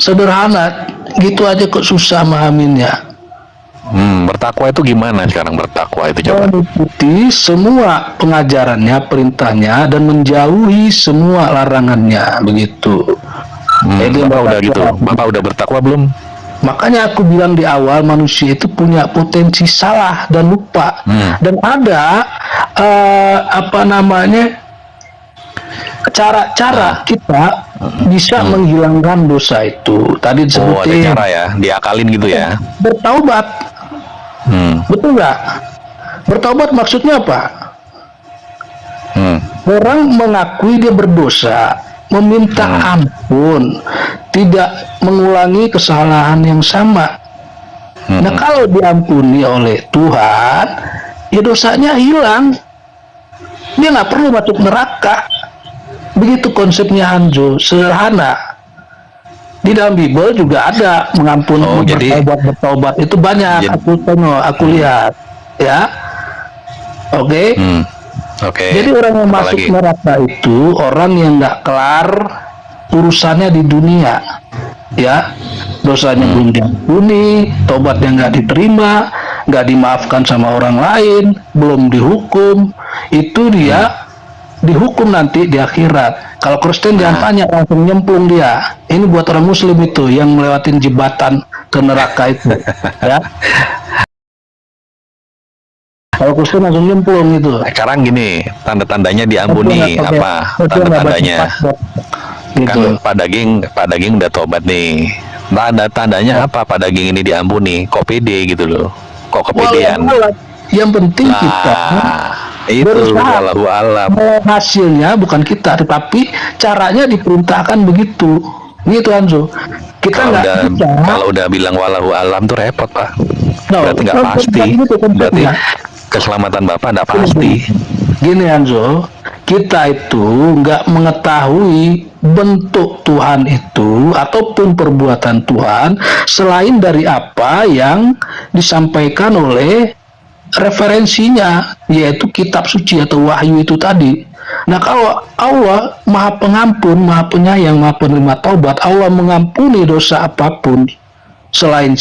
sederhana, gitu aja kok susah mahaminnya. Bertakwa itu gimana sekarang bertakwa itu coba? Mengikuti semua pengajarannya, perintahnya, dan menjauhi semua larangannya, begitu. Itu Bapak udah bertakwa. gitu. Bapak udah bertakwa belum? Makanya aku bilang di awal manusia itu punya potensi salah dan lupa, dan ada cara-cara kita bisa menghilangkan dosa itu. Tadi Oh, ada disebutin cara ya, diakalin gitu ya. bertaubat, betul nggak? Bertaubat maksudnya apa? Orang mengakui dia berdosa, meminta ampun, tidak mengulangi kesalahan yang sama. Nah, kalau diampuni oleh Tuhan, ya dosanya hilang. Dia nggak perlu masuk neraka. Begitu konsepnya Hanzo, sederhana. Di dalam Bible juga ada mengampuni, Oh, jadi- bertaubat itu banyak. Jadi- Aku lihat, ya. Oke. Oke. Jadi orang yang masuk Apalagi? neraka itu orang yang nggak kelar urusannya di dunia, ya, dosanya belum diampuni, tobatnya nggak diterima, nggak dimaafkan sama orang lain, belum dihukum, itu dia dihukum nanti di akhirat. Kalau Kristen jangan tanya, langsung nyemplung dia. Ini buat orang Muslim itu yang melewatin jembatan ke neraka itu, ya. Kalau Kristen langsung nyemplung itu. Sekarang gini, tanda-tandanya diampuni apa? Tanda-tandanya kan Gitu. Pak Daging udah tobat nih. Tanda-tandanya apa Pak Daging ini diampuni? Kok pede gitu loh? Kok kepedean? Yang penting kita Itu berusaha. wallahu alam. Hasilnya bukan kita, tetapi caranya diperintahkan begitu. Gitu Anzo. Kita Kalau nggak udah bisa. kalau udah bilang wallahu alam tuh repot Pak. No, Berarti nggak konsep pasti. ini tuh konsepnya. Berarti keselamatan Bapak nggak pasti. Gini Anzo, kita itu nggak mengetahui bentuk Tuhan itu ataupun perbuatan Tuhan selain dari apa yang disampaikan oleh referensinya, yaitu kitab suci atau wahyu itu tadi. Nah, kalau Allah Maha Pengampun, Maha Penyayang, Maha Penerima Taubat, Allah mengampuni dosa apapun selain